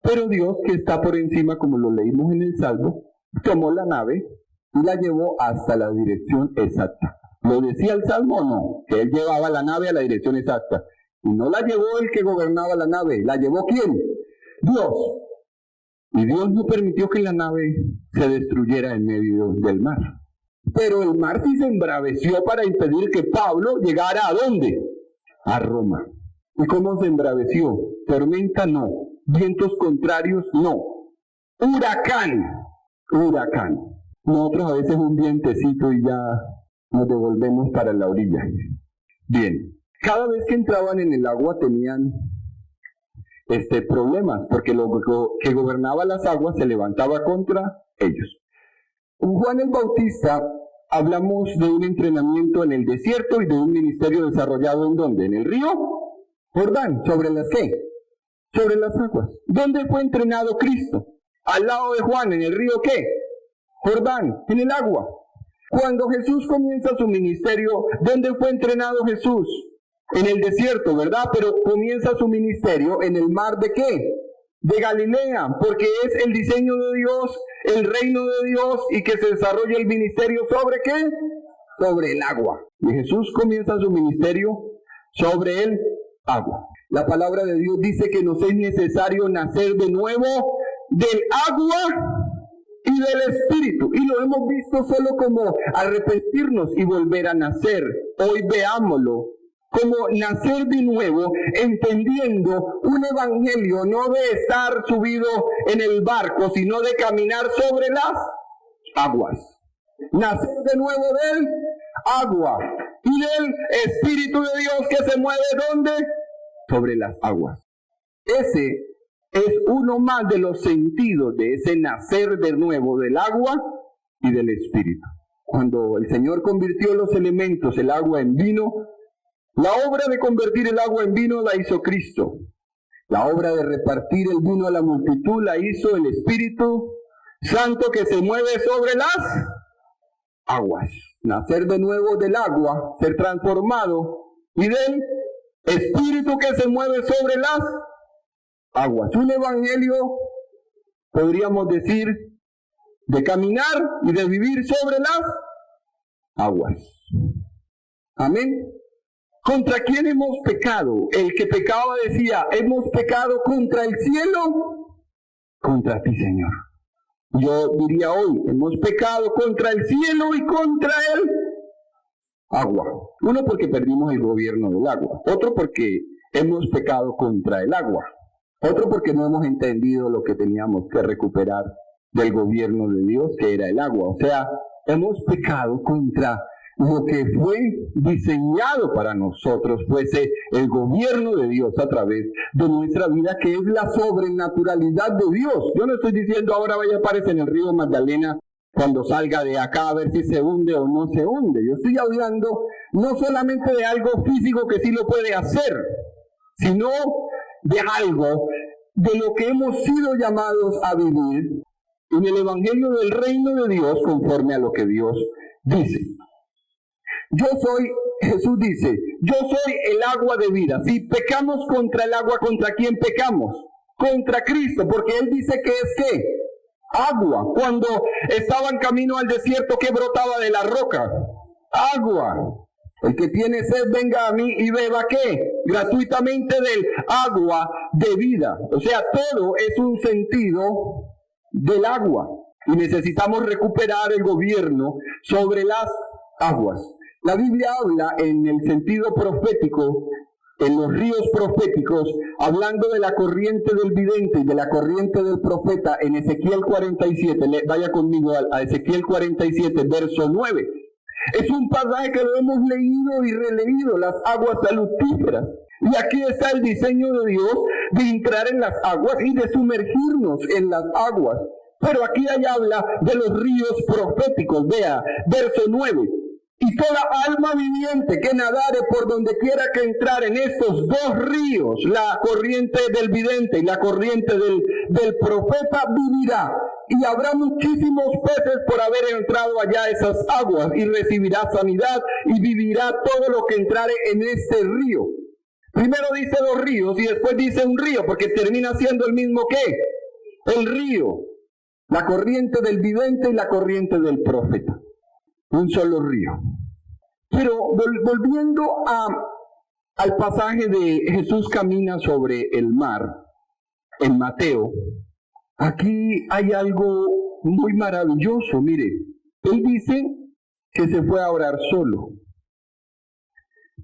Pero Dios, que está por encima, como lo leímos en el Salmo, tomó la nave y la llevó hasta la dirección exacta. ¿Lo decía el Salmo o no? Que él llevaba la nave a la dirección exacta. Y no la llevó el que gobernaba la nave. ¿La llevó quién? Dios. Y Dios no permitió que la nave se destruyera en medio del mar. Pero el mar sí se embraveció para impedir que Pablo llegara ¿a dónde? A Roma. ¿Y cómo se embraveció? Tormenta no. Vientos contrarios no. Huracán. Huracán. Nosotros a veces un vientecito y ya nos devolvemos para la orilla. Bien. Cada vez que entraban en el agua tenían problemas, porque lo que gobernaba las aguas se levantaba contra ellos. Juan el Bautista, hablamos de un entrenamiento en el desierto y de un ministerio desarrollado ¿en dónde? En el río Jordán. ¿Sobre las qué? Sobre las aguas. ¿Dónde fue entrenado Cristo? Al lado de Juan, ¿en el río qué? Jordán, en el agua. Cuando Jesús comienza su ministerio, ¿dónde fue entrenado Jesús? En el desierto, ¿verdad? Pero comienza su ministerio en el mar ¿de qué? De Galilea, porque es el diseño de Dios, el reino de Dios, y que se desarrolla el ministerio ¿sobre qué? Sobre el agua. Y Jesús comienza su ministerio sobre el agua. La palabra de Dios dice que nos es necesario nacer de nuevo del agua y del Espíritu. Y lo hemos visto solo como arrepentirnos y volver a nacer. Hoy veámoslo como nacer de nuevo, entendiendo un evangelio no de estar subido en el barco, sino de caminar sobre las aguas. Nacer de nuevo del agua y del Espíritu de Dios que se mueve ¿dónde? Sobre las aguas. Ese es uno más de los sentidos de ese nacer de nuevo del agua y del Espíritu. Cuando el Señor convirtió los elementos, el agua en vino, la obra de convertir el agua en vino la hizo Cristo. La obra de repartir el vino a la multitud la hizo el Espíritu Santo que se mueve sobre las aguas. Nacer de nuevo del agua, ser transformado, y del Espíritu que se mueve sobre las aguas. Un evangelio, podríamos decir, de caminar y de vivir sobre las aguas. Amén. ¿Contra quién hemos pecado? El que pecaba decía, hemos pecado contra el cielo, contra ti, Señor. Yo diría hoy, hemos pecado contra el cielo y contra el agua. Uno, porque perdimos el gobierno del agua. Otro, porque hemos pecado contra el agua. Otro, porque no hemos entendido lo que teníamos que recuperar del gobierno de Dios, que era el agua. O sea, hemos pecado contra lo que fue diseñado para nosotros, fuese el gobierno de Dios a través de nuestra vida, que es la sobrenaturalidad de Dios. Yo no estoy diciendo ahora vaya a aparecer en el río Magdalena cuando salga de acá a ver si se hunde o no se hunde. Yo estoy hablando no solamente de algo físico que sí lo puede hacer, sino de algo de lo que hemos sido llamados a vivir en el evangelio del reino de Dios conforme a lo que Dios dice. Yo soy, Jesús dice, yo soy el agua de vida. Si pecamos contra el agua, ¿contra quién pecamos? Contra Cristo, porque Él dice que es ¿qué? Agua. Cuando estaban camino al desierto, ¿qué brotaba de la roca? Agua. El que tiene sed, venga a mí y beba ¿qué? Gratuitamente del agua de vida. O sea, todo es un sentido del agua. Y necesitamos recuperar el gobierno sobre las aguas. La Biblia habla en el sentido profético, en los ríos proféticos, hablando de la corriente del vidente y de la corriente del profeta en Ezequiel 47. Vaya conmigo a Ezequiel 47, verso 9. Es un pasaje que lo hemos leído y releído, las aguas salutíferas. Y aquí está el diseño de Dios de entrar en las aguas y de sumergirnos en las aguas. Pero aquí habla de los ríos proféticos. Vea, verso 9. Y toda alma viviente que nadare por donde quiera que entrar en estos dos ríos, la corriente del vidente y la corriente del profeta, vivirá. Y habrá muchísimos peces por haber entrado allá a esas aguas, y recibirá sanidad y vivirá todo lo que entrare en este río. Primero dice dos ríos y después dice un río, porque termina siendo el mismo ¿qué? El río. La corriente del vidente y la corriente del profeta. Un solo río. Pero volviendo al pasaje de Jesús camina sobre el mar, en Mateo, aquí hay algo muy maravilloso. Mire, él dice que se fue a orar solo.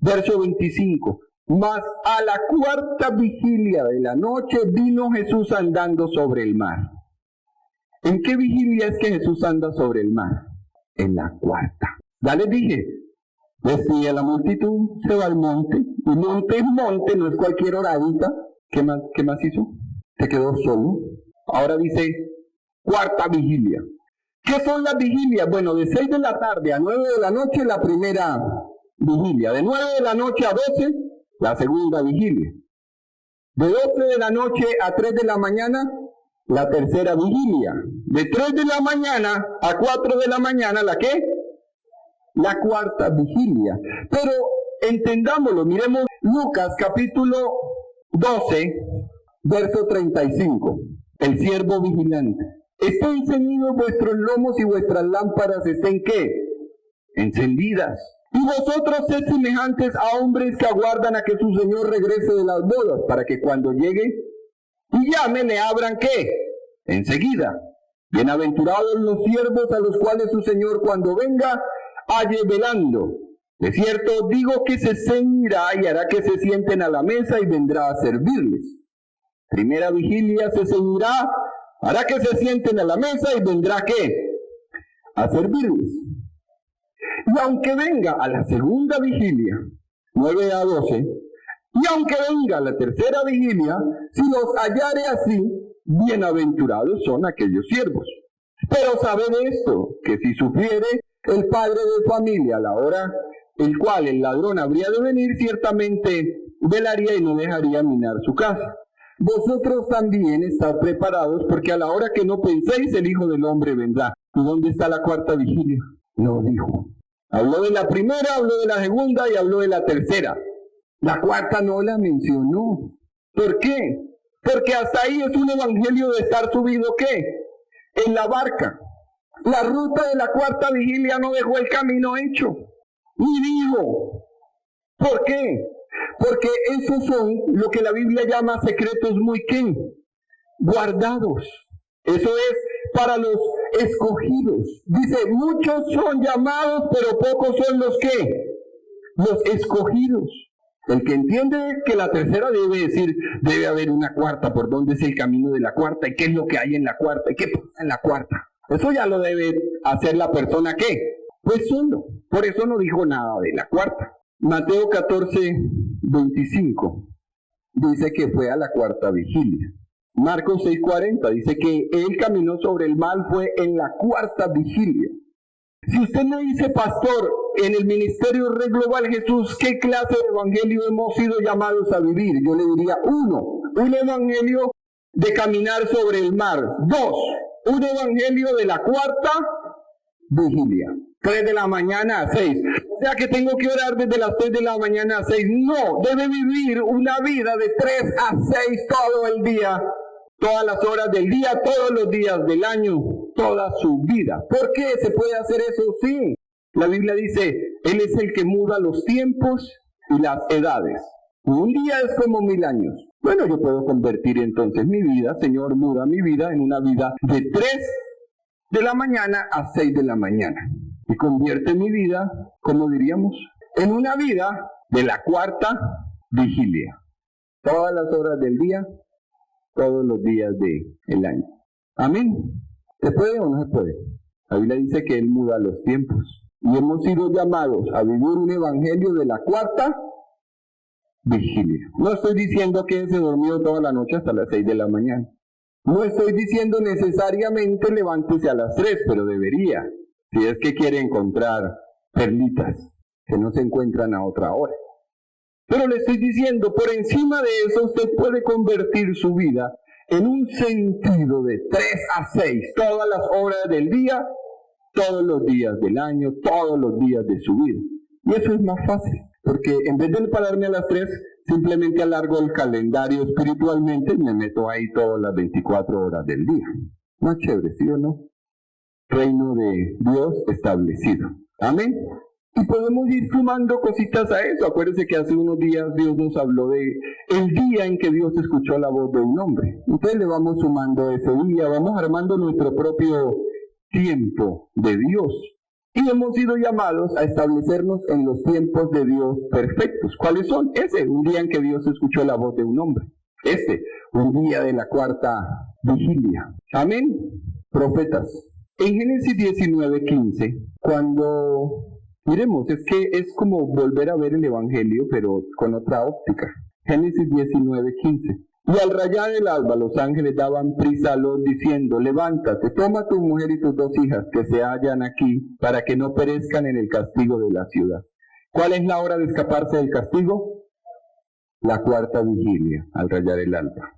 Verso 25. Mas a la cuarta vigilia de la noche vino Jesús andando sobre el mar. ¿En qué vigilia es que Jesús anda sobre el mar? En la cuarta. Ya les dije, decía la multitud, se va al monte. Y monte es monte, no es cualquier horadita. ¿Qué más hizo? Se quedó solo. Ahora dice, cuarta vigilia. ¿Qué son las vigilias? Bueno, de 6 de la tarde a 9 de la noche la primera vigilia. De 9 de la noche a 12, la segunda vigilia. De 12 de la noche a 3 de la mañana, la tercera vigilia. De 3 de la mañana a 4 de la mañana, ¿la qué? La cuarta vigilia. Pero entendámoslo, miremos Lucas capítulo 12, verso 35. El siervo vigilante. Estén ceñidos vuestros lomos y vuestras lámparas estén ¿qué? Encendidas. Y vosotros sed semejantes a hombres que aguardan a que su Señor regrese de las bodas, para que cuando llegue y llame, le abran ¿qué? Enseguida. Bienaventurados los siervos a los cuales su Señor cuando venga halle velando. De cierto digo que se ceñirá y hará que se sienten a la mesa y vendrá a servirles. Primera vigilia se ceñirá, hará que se sienten a la mesa y vendrá ¿qué? A servirles. Y aunque venga a la segunda vigilia, 9 a 12, y aunque venga a la tercera vigilia, si los hallare así, bienaventurados son aquellos siervos. Pero sabed esto, que si sufriere el padre de familia a la hora el cual el ladrón habría de venir, ciertamente velaría y no dejaría minar su casa. Vosotros también estad preparados, porque a la hora que no penséis, el Hijo del Hombre vendrá. ¿Y dónde está la cuarta vigilia? No dijo. Habló de la primera, habló de la segunda y habló de la tercera. La cuarta no la mencionó. ¿Por qué? Porque hasta ahí es un evangelio de estar subido, ¿qué? En la barca. La ruta de la cuarta vigilia no dejó el camino hecho, ni dijo. ¿Por qué? Porque esos son lo que la Biblia llama secretos muy ¿qué? Guardados. Eso es para los escogidos. Dice, muchos son llamados, pero pocos son los ¿qué? Los escogidos. El que entiende que la tercera debe decir, debe haber una cuarta, por dónde es el camino de la cuarta, y qué es lo que hay en la cuarta, y qué pasa en la cuarta. Eso ya lo debe hacer la persona ¿qué? Pues solo. Por eso no dijo nada de la cuarta. Mateo 14:25 dice que fue a la cuarta vigilia. Marcos 6:40 dice que él caminó sobre el mar, fue en la cuarta vigilia. Si usted me dice, pastor, en el ministerio Red Global Jesús, ¿qué clase de evangelio hemos sido llamados a vivir? Yo le diría, 1, un evangelio de caminar sobre el mar. 2, un evangelio de la cuarta vigilia. 3 de la mañana a 6. O sea que tengo que orar desde las 3 de la mañana a 6. No, debe vivir una vida de 3 a 6 todo el día. Todas las horas del día, todos los días del año, toda su vida. ¿Por qué se puede hacer eso? Sí. La Biblia dice, Él es el que muda los tiempos y las edades. Un día es como 1000 años. Bueno, yo puedo convertir entonces mi vida, Señor, muda mi vida en una vida de 3 de la mañana a 6 de la mañana. Y convierte mi vida, como diríamos, en una vida de la cuarta vigilia. Todas las horas del día, todos los días del año. Amén. ¿Se puede o no se puede? La Biblia dice que Él muda los tiempos. Y hemos sido llamados a vivir un evangelio de la cuarta vigilia. No estoy diciendo que se durmió toda la noche hasta las 6 de la mañana. No estoy diciendo necesariamente levántese a las 3, pero debería. Si es que quiere encontrar perlitas que no se encuentran a otra hora. Pero le estoy diciendo, por encima de eso, usted puede convertir su vida en un sentido de 3 a 6, todas las horas del día, todos los días del año, todos los días de su vida. Y eso es más fácil, porque en vez de pararme a las 3, simplemente alargo el calendario espiritualmente y me meto ahí todas las 24 horas del día. Más chévere, ¿sí o no? Reino de Dios establecido. Amén. Y podemos ir sumando cositas a eso. Acuérdense que hace unos días Dios nos habló de el día en que Dios escuchó la voz de un hombre. Entonces le vamos sumando ese día, vamos armando nuestro propio tiempo de Dios. Y hemos sido llamados a establecernos en los tiempos de Dios perfectos. ¿Cuáles son? Un día en que Dios escuchó la voz de un hombre. Un día de la cuarta vigilia. Amén. Profetas. En Génesis 19:15, cuando... Miremos, es que es como volver a ver el Evangelio, pero con otra óptica. Génesis 19:15. Y al rayar el alba, los ángeles daban prisa a Lot diciendo, levántate, toma tu mujer y tus 2 hijas que se hallan aquí, para que no perezcan en el castigo de la ciudad. ¿Cuál es la hora de escaparse del castigo? La cuarta vigilia, al rayar el alba.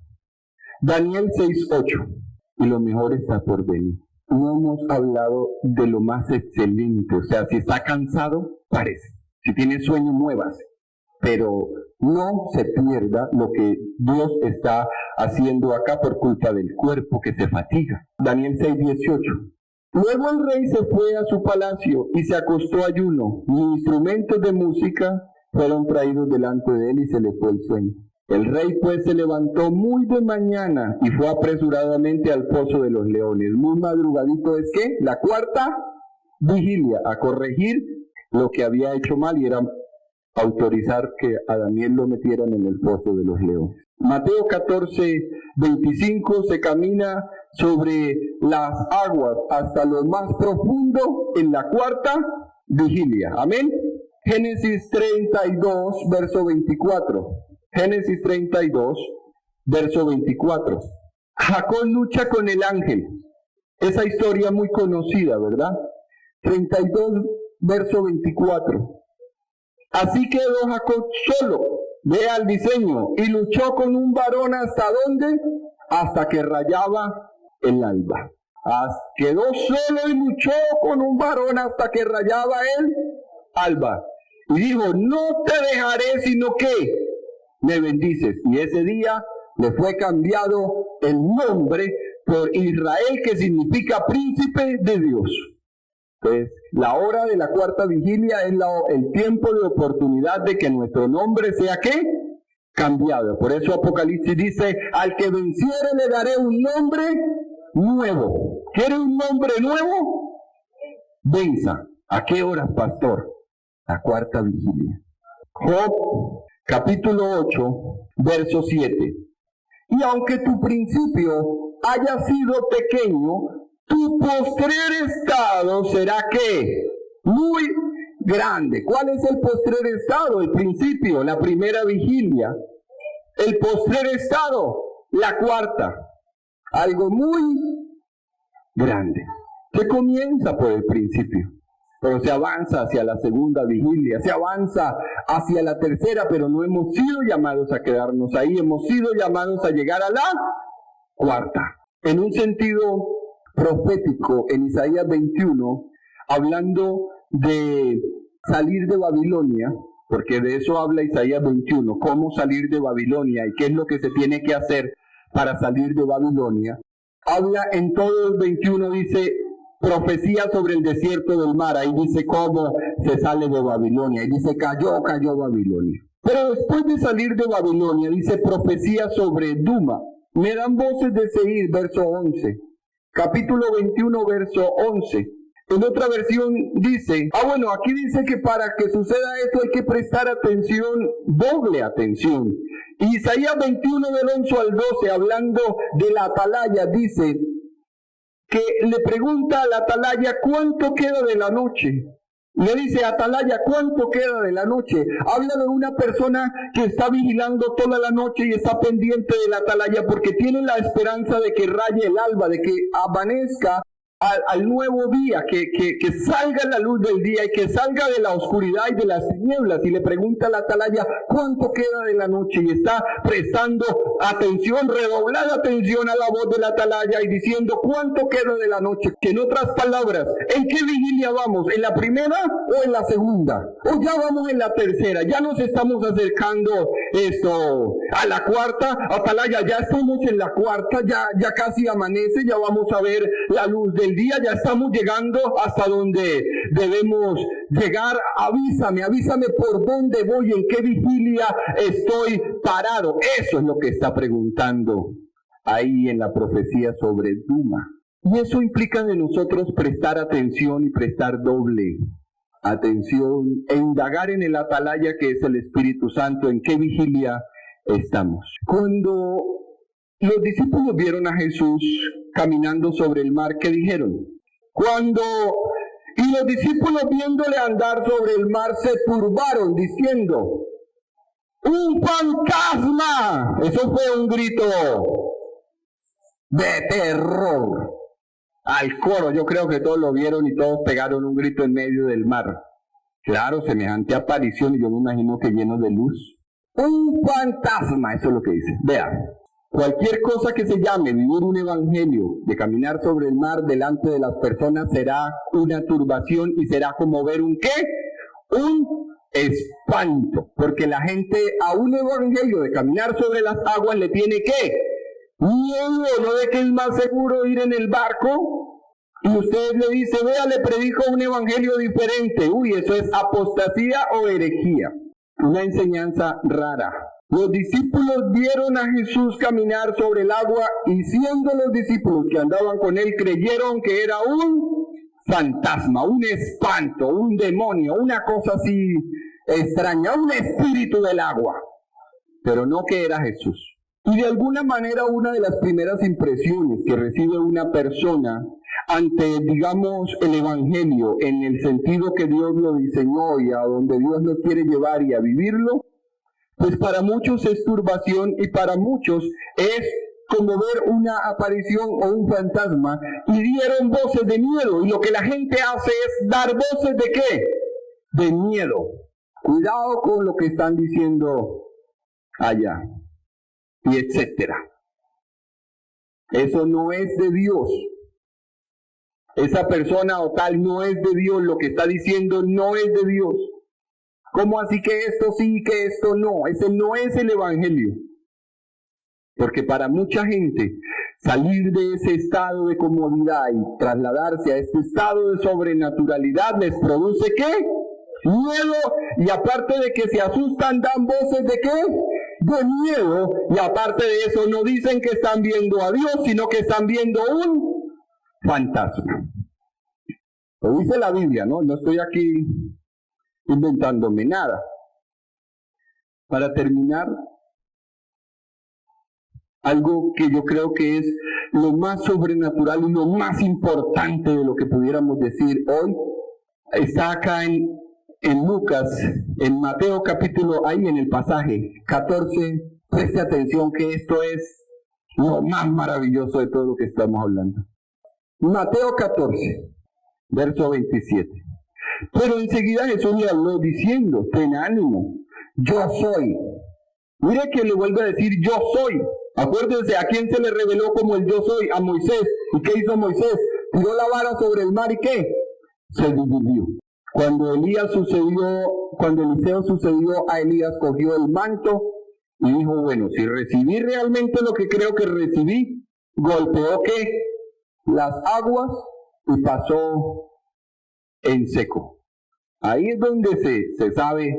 Daniel 6:8. Y lo mejor está por venir. No hemos hablado de lo más excelente, o sea, si está cansado, párese. Si tiene sueño, muévase. Pero no se pierda lo que Dios está haciendo acá por culpa del cuerpo que se fatiga. Daniel 6:18. Luego el rey se fue a su palacio y se acostó ayuno. Los instrumentos de música fueron traídos delante de él y se le fue el sueño. El rey pues se levantó muy de mañana y fue apresuradamente al foso de los leones. Muy madrugadito es que la cuarta vigilia, a corregir lo que había hecho mal y era autorizar que a Daniel lo metieran en el foso de los leones. Mateo 14:25 se camina sobre las aguas hasta lo más profundo en la cuarta vigilia. Amén. Génesis 32, verso 24. Génesis 32, verso 24. Jacob lucha con el ángel. Esa historia muy conocida, ¿verdad? 32, verso 24. Así quedó Jacob solo, vea el diseño, y luchó con un varón ¿hasta dónde? Hasta que rayaba el alba. Quedó solo y luchó con un varón hasta que rayaba el alba. Y dijo, no te dejaré sino que me bendices. Y ese día le fue cambiado el nombre por Israel, que significa príncipe de Dios. Pues la hora de la cuarta vigilia es el tiempo de oportunidad de que nuestro nombre sea ¿qué? Cambiado. Por eso Apocalipsis dice, al que venciere le daré un nombre nuevo. ¿Quiere un nombre nuevo? Venza. ¿A qué horas, pastor? La cuarta vigilia. Job, capítulo 8, verso 7. Y aunque tu principio haya sido pequeño, tu postrer estado será ¿qué? Muy grande. ¿Cuál es el postrer estado? El principio, la primera vigilia. El postrer estado, la cuarta. Algo muy grande. Se comienza por el principio, pero se avanza hacia la segunda vigilia, se avanza hacia la tercera, pero no hemos sido llamados a quedarnos ahí, hemos sido llamados a llegar a la cuarta. En un sentido profético, en Isaías 21, hablando de salir de Babilonia, porque de eso habla Isaías 21, cómo salir de Babilonia y qué es lo que se tiene que hacer para salir de Babilonia. Habla en todo el 21, dice profecía sobre el desierto del mar, ahí dice cómo se sale de Babilonia, y dice cayó Babilonia. Pero después de salir de Babilonia, dice profecía sobre Duma. Me dan voces de Seir, verso 11. Capítulo 21, verso 11. En otra versión dice, aquí dice que para que suceda esto hay que prestar atención, doble atención. Y Isaías 21 del 11 al 12, hablando de la atalaya, dice que le pregunta a la atalaya, ¿cuánto queda de la noche? Le dice, atalaya, ¿cuánto queda de la noche? Habla de una persona que está vigilando toda la noche y está pendiente de la atalaya porque tiene la esperanza de que raye el alba, de que amanezca al nuevo día, que salga la luz del día y que salga de la oscuridad y de las tinieblas. Y le pregunta a la atalaya, ¿cuánto queda de la noche? Y está prestando atención, redoblada atención a la voz de la atalaya y diciendo, ¿cuánto queda de la noche? Que en otras palabras, ¿en qué vigilia vamos? ¿En la primera o en la segunda? ¿O ya vamos en la tercera? Ya nos estamos acercando a la cuarta. Atalaya, ya estamos en la cuarta, ya casi amanece, ya vamos a ver la luz del día, ya estamos llegando hasta donde debemos llegar. Avísame por dónde voy, en qué vigilia estoy parado. Eso es lo que está preguntando ahí en la profecía sobre Duma. Y eso implica de nosotros prestar atención y prestar doble atención e indagar en el atalaya que es el Espíritu Santo, en qué vigilia estamos. Cuando los discípulos vieron a Jesús caminando sobre el mar, ¿qué dijeron? Y los discípulos viéndole andar sobre el mar se turbaron diciendo, ¡un fantasma! Eso fue un grito de terror. Al coro, yo creo que todos lo vieron y todos pegaron un grito en medio del mar. Claro, semejante aparición, y yo me imagino que lleno de luz. Un fantasma, eso es lo que dice. Vean. Cualquier cosa que se llame vivir un evangelio, de caminar sobre el mar delante de las personas, será una turbación y será como ver un ¿qué? Un espanto. Porque la gente a un evangelio de caminar sobre las aguas le tiene ¿qué? Miedo, ¿no? De que es más seguro ir en el barco. Y usted le dice, vea, le predico un evangelio diferente. Uy, eso es apostasía o herejía. Una enseñanza rara. Los discípulos vieron a Jesús caminar sobre el agua y siendo los discípulos que andaban con él creyeron que era un fantasma, un espanto, un demonio, una cosa así extraña, un espíritu del agua, pero no que era Jesús. Y de alguna manera una de las primeras impresiones que recibe una persona ante, digamos, el evangelio en el sentido que Dios lo diseñó y a donde Dios nos quiere llevar y a vivirlo, pues para muchos es turbación y para muchos es como ver una aparición o un fantasma y dieron voces de miedo. Y lo que la gente hace es dar voces ¿de qué? De miedo. Cuidado con lo que están diciendo allá y etcétera. Eso no es de Dios. Esa persona o tal no es de Dios. Lo que está diciendo no es de Dios. ¿Cómo así que esto sí, que esto no? Ese no es el evangelio. Porque para mucha gente, Salir de ese estado de comodidad y trasladarse a este estado de sobrenaturalidad les produce ¿qué? Miedo, y aparte de que se asustan, dan voces ¿de qué? De miedo, y aparte de eso no dicen que están viendo a Dios, sino que están viendo un fantasma. Lo dice la Biblia, ¿no? No estoy aquí inventándome nada. Para terminar, algo que yo creo que es lo más sobrenatural y lo más importante de lo que pudiéramos decir hoy, está acá en Lucas, en Mateo capítulo, ahí en el pasaje 14, preste atención que esto es lo más maravilloso de todo lo que estamos hablando. Mateo 14, verso 27. Pero enseguida Jesús le habló diciendo, ten ánimo, yo soy. Mire que le vuelve a decir, yo soy. Acuérdense, ¿a quién se le reveló como el yo soy? A Moisés. ¿Y qué hizo Moisés? Tiró la vara sobre el mar y ¿qué? Se dividió. Cuando Eliseo sucedió a Elías, cogió el manto y dijo, bueno, si recibí realmente lo que creo que recibí, golpeó ¿qué? Las aguas y pasó en seco. Ahí es donde se sabe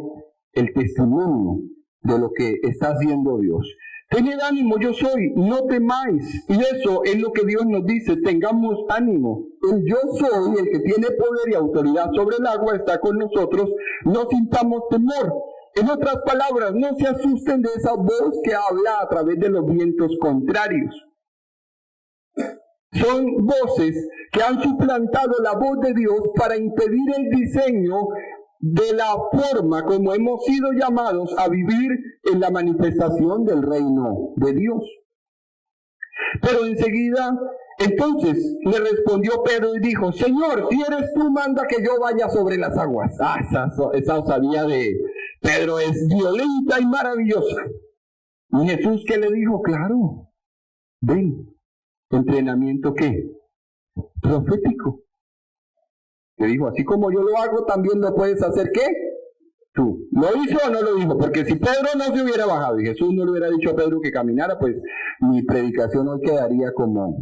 el testimonio de lo que está haciendo Dios. Tened ánimo, yo soy, no temáis. Y eso es lo que Dios nos dice, tengamos ánimo. El yo soy, el que tiene poder y autoridad sobre el agua, está con nosotros, no sintamos temor. En otras palabras, no se asusten de esa voz que habla a través de los vientos contrarios. Son voces que han suplantado la voz de Dios para impedir el diseño de la forma como hemos sido llamados a vivir en la manifestación del reino de Dios. Pero enseguida, entonces, le respondió Pedro y dijo, Señor, si eres tú, manda que yo vaya sobre las aguas. Esa osadía de Pedro es violenta y maravillosa. Y Jesús, ¿qué le dijo? Claro, ven. ¿Entrenamiento qué? Profético. Le dijo, así como yo lo hago, también lo puedes hacer, ¿qué? Tú. ¿Lo hizo o no lo dijo? Porque si Pedro no se hubiera bajado y Jesús no le hubiera dicho a Pedro que caminara, pues mi predicación hoy quedaría como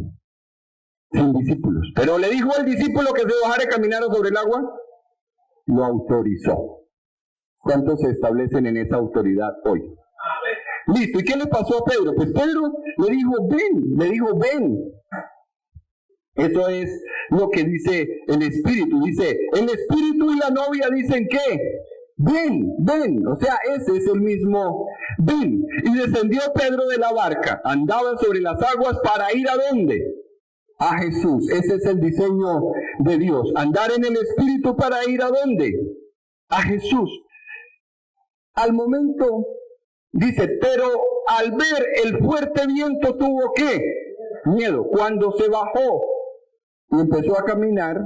sin discípulos. Pero le dijo al discípulo que se bajara y caminara sobre el agua, lo autorizó. ¿Cuántos se establecen en esa autoridad hoy? Listo, ¿y qué le pasó a Pedro? Pues Pedro le dijo, ven. Eso es lo que dice el Espíritu. Dice, el Espíritu y la novia dicen ¿qué? Ven. O sea, ese es el mismo ven. Y descendió Pedro de la barca, andaba sobre las aguas para ir ¿a dónde? A Jesús. Ese es el diseño de Dios. Andar en el Espíritu para ir ¿a dónde? A Jesús. Al momento, dice, pero al ver el fuerte viento tuvo ¿qué? Miedo. Cuando se bajó y empezó a caminar,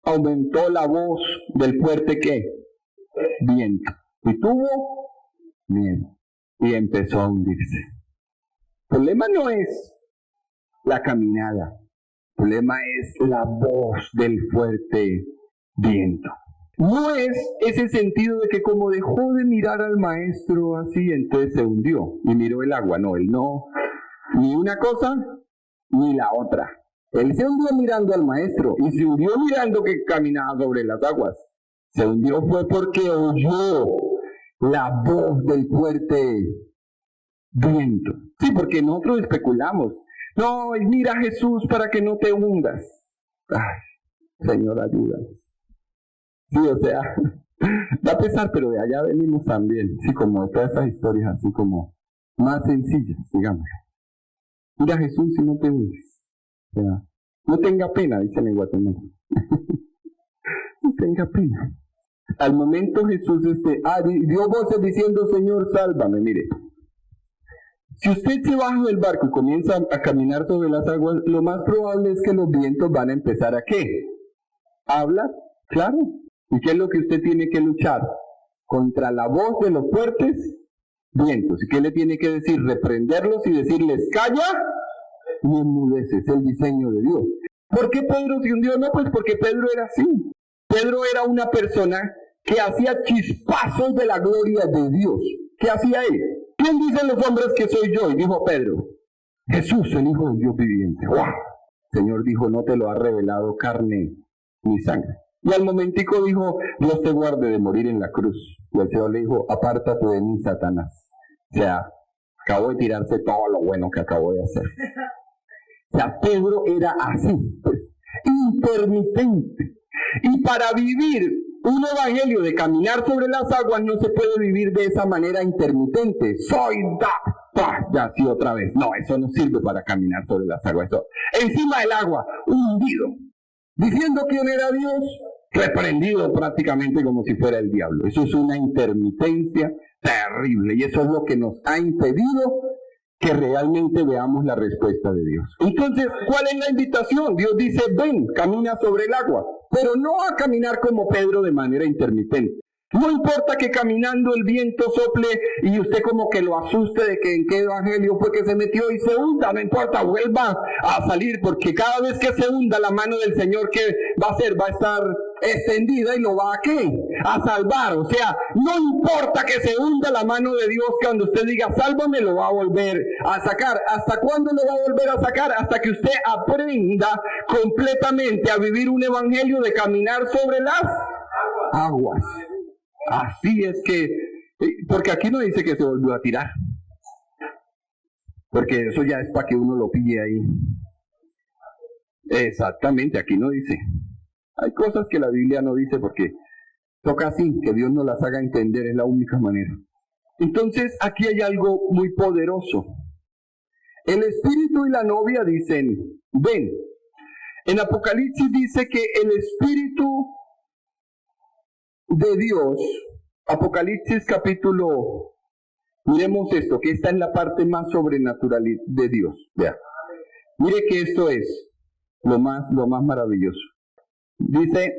aumentó la voz del fuerte ¿qué? Viento. Y tuvo miedo. Y empezó a hundirse. El problema no es la caminada. El problema es la voz del fuerte viento. No es ese sentido de que como dejó de mirar al maestro así, entonces se hundió y miró el agua. No, él no, ni una cosa ni la otra. Él se hundió mirando al maestro y se hundió mirando que caminaba sobre las aguas. Se hundió fue porque oyó la voz del fuerte viento. Sí, porque nosotros especulamos. No, mira a Jesús para que no te hundas. Ay, Señor, ayúdanos. Sí, o sea, da pesar, pero de allá venimos también. Sí, como de todas esas historias así como más sencillas, digamos. Mira a Jesús y no te hundes. O sea, no tenga pena, dicen en Guatemala. No tenga pena. Al momento Jesús dio voces diciendo, Señor, sálvame. Mire, si usted se baja del barco y comienza a caminar sobre las aguas, lo más probable es que los vientos van a empezar ¿a qué? ¿A hablar? Claro. ¿Y qué es lo que usted tiene que luchar? Contra la voz de los fuertes vientos. ¿Y qué le tiene que decir? Reprenderlos y decirles, calla y enmudeces. El diseño de Dios. ¿Por qué Pedro se hundió? No, pues porque Pedro era así. Pedro era una persona que hacía chispazos de la gloria de Dios. ¿Qué hacía él? ¿Quién dicen los hombres que soy yo? Y dijo Pedro. Jesús, el Hijo del Dios viviente. ¡Wow! El Señor dijo, no te lo ha revelado carne ni sangre. Y al momentico dijo, Dios te guarde de morir en la cruz. Y el Señor le dijo, apártate de mí, Satanás. O sea, acabó de tirarse todo lo bueno que acabó de hacer. O sea, Pedro era así, pues, intermitente. Y para vivir un evangelio de caminar sobre las aguas no se puede vivir de esa manera intermitente. Ya así otra vez. No, eso no sirve para caminar sobre las aguas. Eso, encima del agua, hundido. Diciendo quién era Dios, reprendido prácticamente como si fuera el diablo. Eso es una intermitencia terrible. Y eso es lo que nos ha impedido que realmente veamos la respuesta de Dios. Entonces, ¿cuál es la invitación? Dios dice, ven, camina sobre el agua, pero no a caminar como Pedro de manera intermitente. No importa que caminando el viento sople y usted como que lo asuste de que en qué evangelio fue que se metió y se hunda, no importa, vuelva a salir, porque cada vez que se hunda la mano del Señor, ¿qué va a hacer? Va a estar extendida y lo va a ¿qué? A salvar. O sea, no importa que se hunda la mano de Dios, que cuando usted diga sálvame, lo va a volver a sacar. ¿Hasta cuándo lo va a volver a sacar? Hasta que usted aprenda completamente a vivir un evangelio de caminar sobre las aguas. Así es que, porque aquí no dice que se volvió a tirar, porque eso ya es para que uno lo pille ahí. Exactamente, aquí no dice. Hay cosas que la Biblia no dice porque toca así, que Dios nos las haga entender, es la única manera. Entonces, aquí hay algo muy poderoso. El espíritu y la novia dicen, ven. En Apocalipsis dice que el espíritu de Dios, Apocalipsis capítulo, miremos esto, que esta es la parte más sobrenatural de Dios. Vea, mire que esto es lo más maravilloso. Dice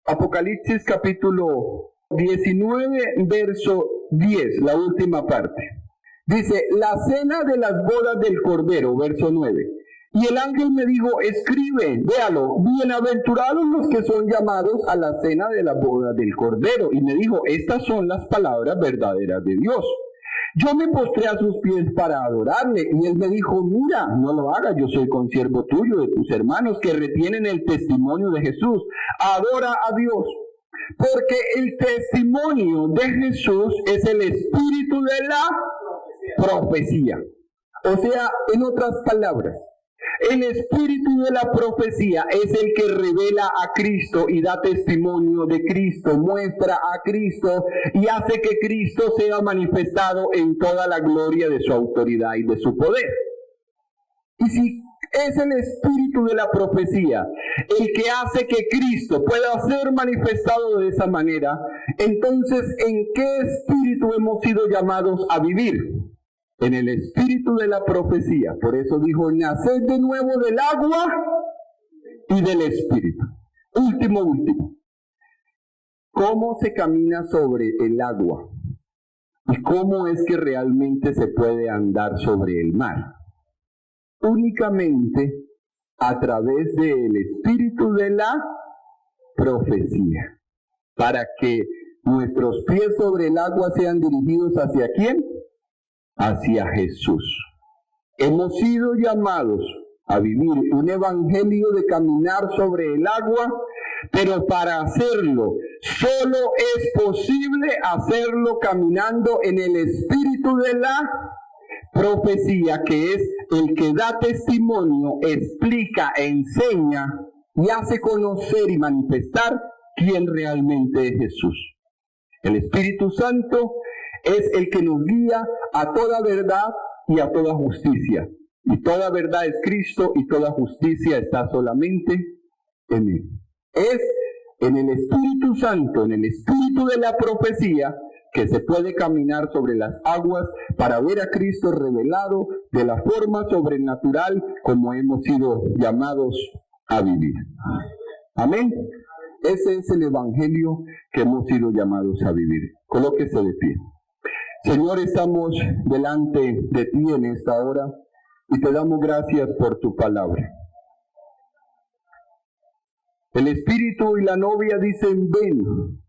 Apocalipsis capítulo 19, verso 10, la última parte. Dice, la cena de las bodas del Cordero, verso 9. Y el ángel me dijo, escribe, véalo, bienaventurados los que son llamados a la cena de la boda del Cordero. Y me dijo, estas son las palabras verdaderas de Dios. Yo me postré a sus pies para adorarle, y él me dijo, mira, no lo hagas, yo soy consiervo tuyo, de tus hermanos que retienen el testimonio de Jesús. Adora a Dios, porque el testimonio de Jesús es el espíritu de la profecía. O sea, en otras palabras, el espíritu de la profecía es el que revela a Cristo y da testimonio de Cristo, muestra a Cristo y hace que Cristo sea manifestado en toda la gloria de su autoridad y de su poder. Y si es el espíritu de la profecía el que hace que Cristo pueda ser manifestado de esa manera, entonces, ¿en qué espíritu hemos sido llamados a vivir? En el espíritu de la profecía. Por eso dijo, naced de nuevo del agua y del espíritu. Último. ¿Cómo se camina sobre el agua? ¿Y cómo es que realmente se puede andar sobre el mar? Únicamente a través del espíritu de la profecía. Para que nuestros pies sobre el agua sean dirigidos ¿hacia quién? Hacia Jesús. Hemos sido llamados a vivir un evangelio de caminar sobre el agua, pero para hacerlo, solo es posible hacerlo caminando en el espíritu de la profecía, que es el que da testimonio, explica, enseña y hace conocer y manifestar quién realmente es Jesús. El Espíritu Santo es el que nos guía a toda verdad y a toda justicia. Y toda verdad es Cristo y toda justicia está solamente en Él. Es en el Espíritu Santo, en el Espíritu de la profecía, que se puede caminar sobre las aguas para ver a Cristo revelado de la forma sobrenatural como hemos sido llamados a vivir. Amén. Ese es el evangelio que hemos sido llamados a vivir. Colóquese de pie. Señor, estamos delante de ti en esta hora y te damos gracias por tu palabra. El Espíritu y la novia dicen, ven.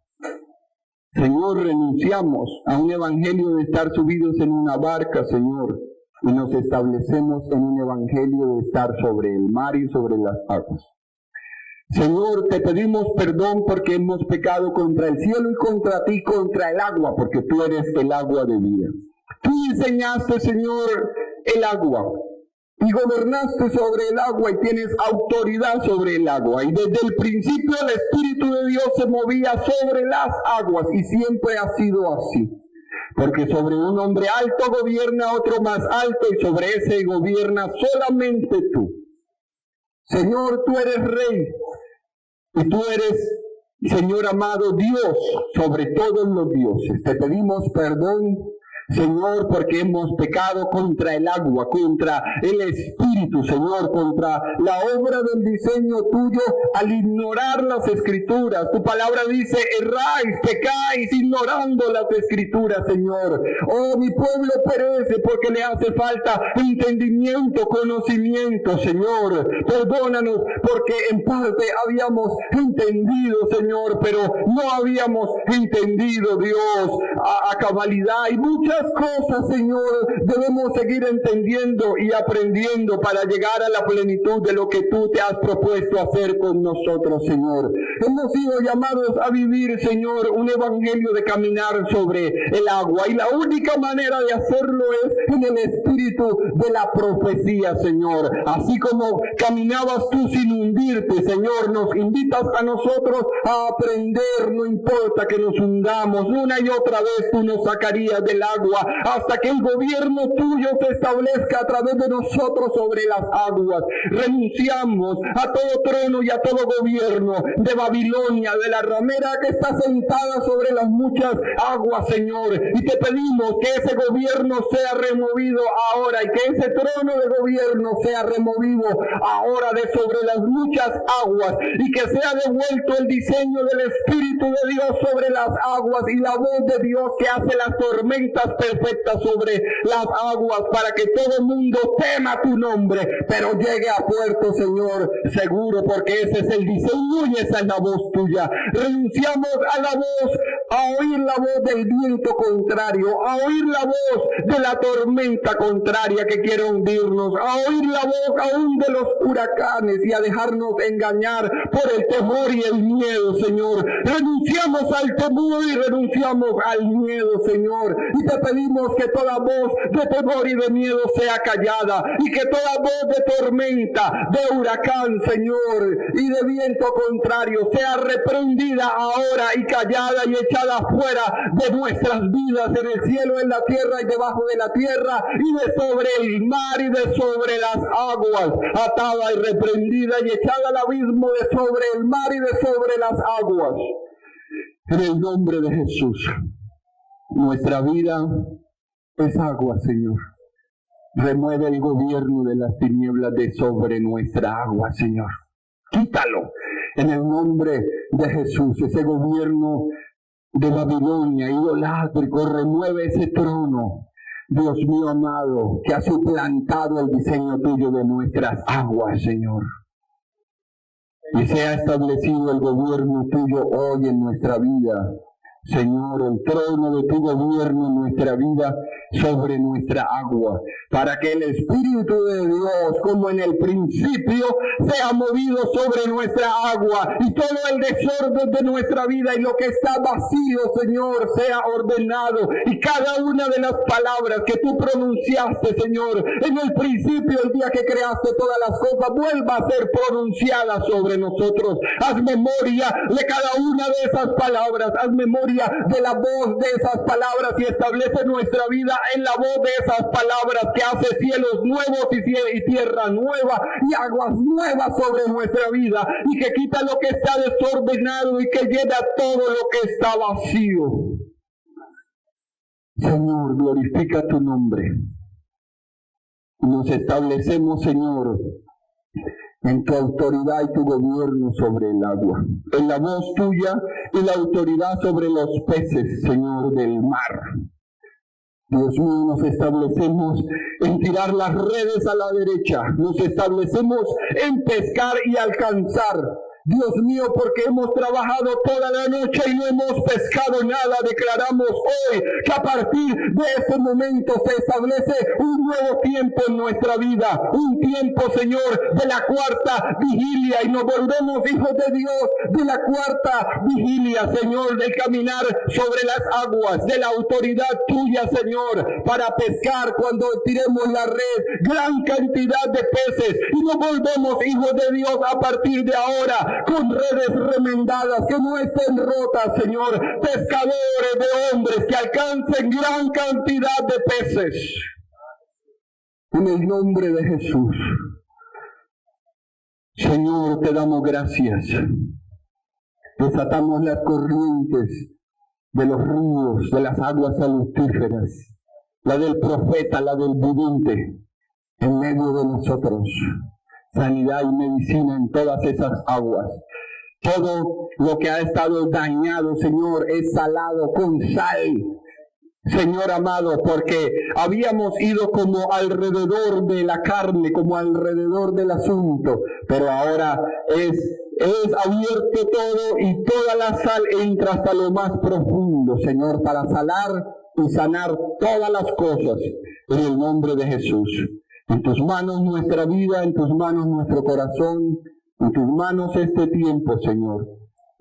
Señor, renunciamos a un evangelio de estar subidos en una barca, Señor, y nos establecemos en un evangelio de estar sobre el mar y sobre las aguas. Señor, te pedimos perdón porque hemos pecado contra el cielo y contra ti, contra el agua, porque tú eres el agua de vida. Tú diseñaste, Señor, el agua y gobernaste sobre el agua y tienes autoridad sobre el agua. Y desde el principio el Espíritu de Dios se movía sobre las aguas y siempre ha sido así. Porque sobre un hombre alto gobierna otro más alto y sobre ese gobierna solamente tú. Señor, tú eres Rey y tú eres, Señor amado, Dios sobre todos los dioses. Te pedimos perdón, Señor, porque hemos pecado contra el agua, contra el Espíritu, Señor, contra la obra del diseño tuyo al ignorar las Escrituras. Tu palabra dice, erráis, pecáis, ignorando las Escrituras, Señor. Oh, mi pueblo perece porque le hace falta entendimiento, conocimiento, Señor. Perdónanos porque en parte habíamos entendido, Señor, pero no habíamos entendido, Dios, a cabalidad. Y muchas cosas, Señor, debemos seguir entendiendo y aprendiendo para llegar a la plenitud de lo que tú te has propuesto hacer con nosotros, Señor. Hemos sido llamados a vivir, Señor, un evangelio de caminar sobre el agua y la única manera de hacerlo es en el espíritu de la profecía, Señor. Así como caminabas tú sin hundirte, Señor, nos invitas a nosotros a aprender, no importa que nos hundamos, una y otra vez tú nos sacarías del agua hasta que el gobierno tuyo se establezca a través de nosotros sobre las aguas. Renunciamos a todo trono y a todo gobierno de Babilonia, de la ramera que está sentada sobre las muchas aguas, Señor, y te pedimos que ese gobierno sea removido ahora y que ese trono de gobierno sea removido ahora de sobre las muchas aguas y que sea devuelto el diseño del Espíritu de Dios sobre las aguas y la voz de Dios que hace las tormentas perfectas sobre las aguas para que todo el mundo tema tu nombre, pero llegue a puerto, Señor, seguro, porque ese es el diseño y esa es la voz tuya. Renunciamos a la voz, a oír la voz del viento contrario, a oír la voz de la tormenta contraria que quiere hundirnos, a oír la voz aún de los huracanes y a dejarnos engañar por el temor y el miedo, Señor. Renunciamos al temor y renunciamos al miedo, Señor, y te pedimos que toda voz de temor y de miedo sea callada y que toda voz de tormenta, de huracán, Señor, y de viento contrario sea reprendida ahora y callada y echada fuera de nuestras vidas, en el cielo, en la tierra y debajo de la tierra y de sobre el mar y de sobre las aguas, atada y reprendida y echada al abismo de sobre el mar y de sobre las aguas. En el nombre de Jesús. Nuestra vida es agua, Señor. Remueve el gobierno de las tinieblas de sobre nuestra agua, Señor. Quítalo en el nombre de Jesús. Ese gobierno de Babilonia, idolátrico, remueve ese trono, Dios mío amado, que ha suplantado el diseño tuyo de nuestras aguas, Señor. Y sea establecido el gobierno tuyo hoy en nuestra vida, Señor, el trono de tu gobierno en nuestra vida sobre nuestra agua, para que el Espíritu de Dios, como en el principio, sea movido sobre nuestra agua y todo el desorden de nuestra vida y lo que está vacío, Señor, sea ordenado y cada una de las palabras que tú pronunciaste, Señor, en el principio, el día que creaste todas las cosas, vuelva a ser pronunciada sobre nosotros. Haz memoria de cada una de esas palabras, haz memoria de la voz de esas palabras y establece nuestra vida en la voz de esas palabras que hace cielos nuevos y tierra nueva y aguas nuevas sobre nuestra vida y que quita lo que está desordenado y que llena todo lo que está vacío. Señor, glorifica tu nombre. Nos establecemos, Señor, en tu autoridad y tu gobierno sobre el agua, en la voz tuya y la autoridad sobre los peces, Señor, del mar. Dios mío, nos establecemos en tirar las redes a la derecha, nos establecemos en pescar y alcanzar Dios mío, porque hemos trabajado toda la noche y no hemos pescado nada. Declaramos hoy que a partir de ese momento se establece un nuevo tiempo en nuestra vida, un tiempo, Señor, de la cuarta vigilia, y nos volvemos hijos de Dios de la cuarta vigilia, Señor, de caminar sobre las aguas, de la autoridad tuya, Señor, para pescar cuando tiremos la red, gran cantidad de peces, y nos volvemos hijos de Dios a partir de ahora, con redes remendadas, que no estén rotas, Señor, pescadores de hombres que alcancen gran cantidad de peces. En el nombre de Jesús, Señor, te damos gracias. Desatamos las corrientes de los ríos, de las aguas salutíferas, la del profeta, la del vidente, en medio de nosotros. Sanidad y medicina en todas esas aguas. Todo lo que ha estado dañado, Señor, es salado con sal. Señor amado, porque habíamos ido como alrededor de la carne, como alrededor del asunto, pero ahora es abierto todo y toda la sal entra hasta lo más profundo, Señor, para sanar y sanar todas las cosas en el nombre de Jesús. En tus manos nuestra vida, en tus manos nuestro corazón, en tus manos este tiempo, Señor.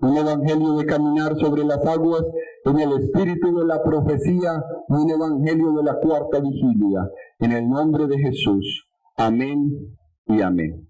Un evangelio de caminar sobre las aguas en el espíritu de la profecía, un evangelio de la cuarta vigilia. En el nombre de Jesús. Amén y amén.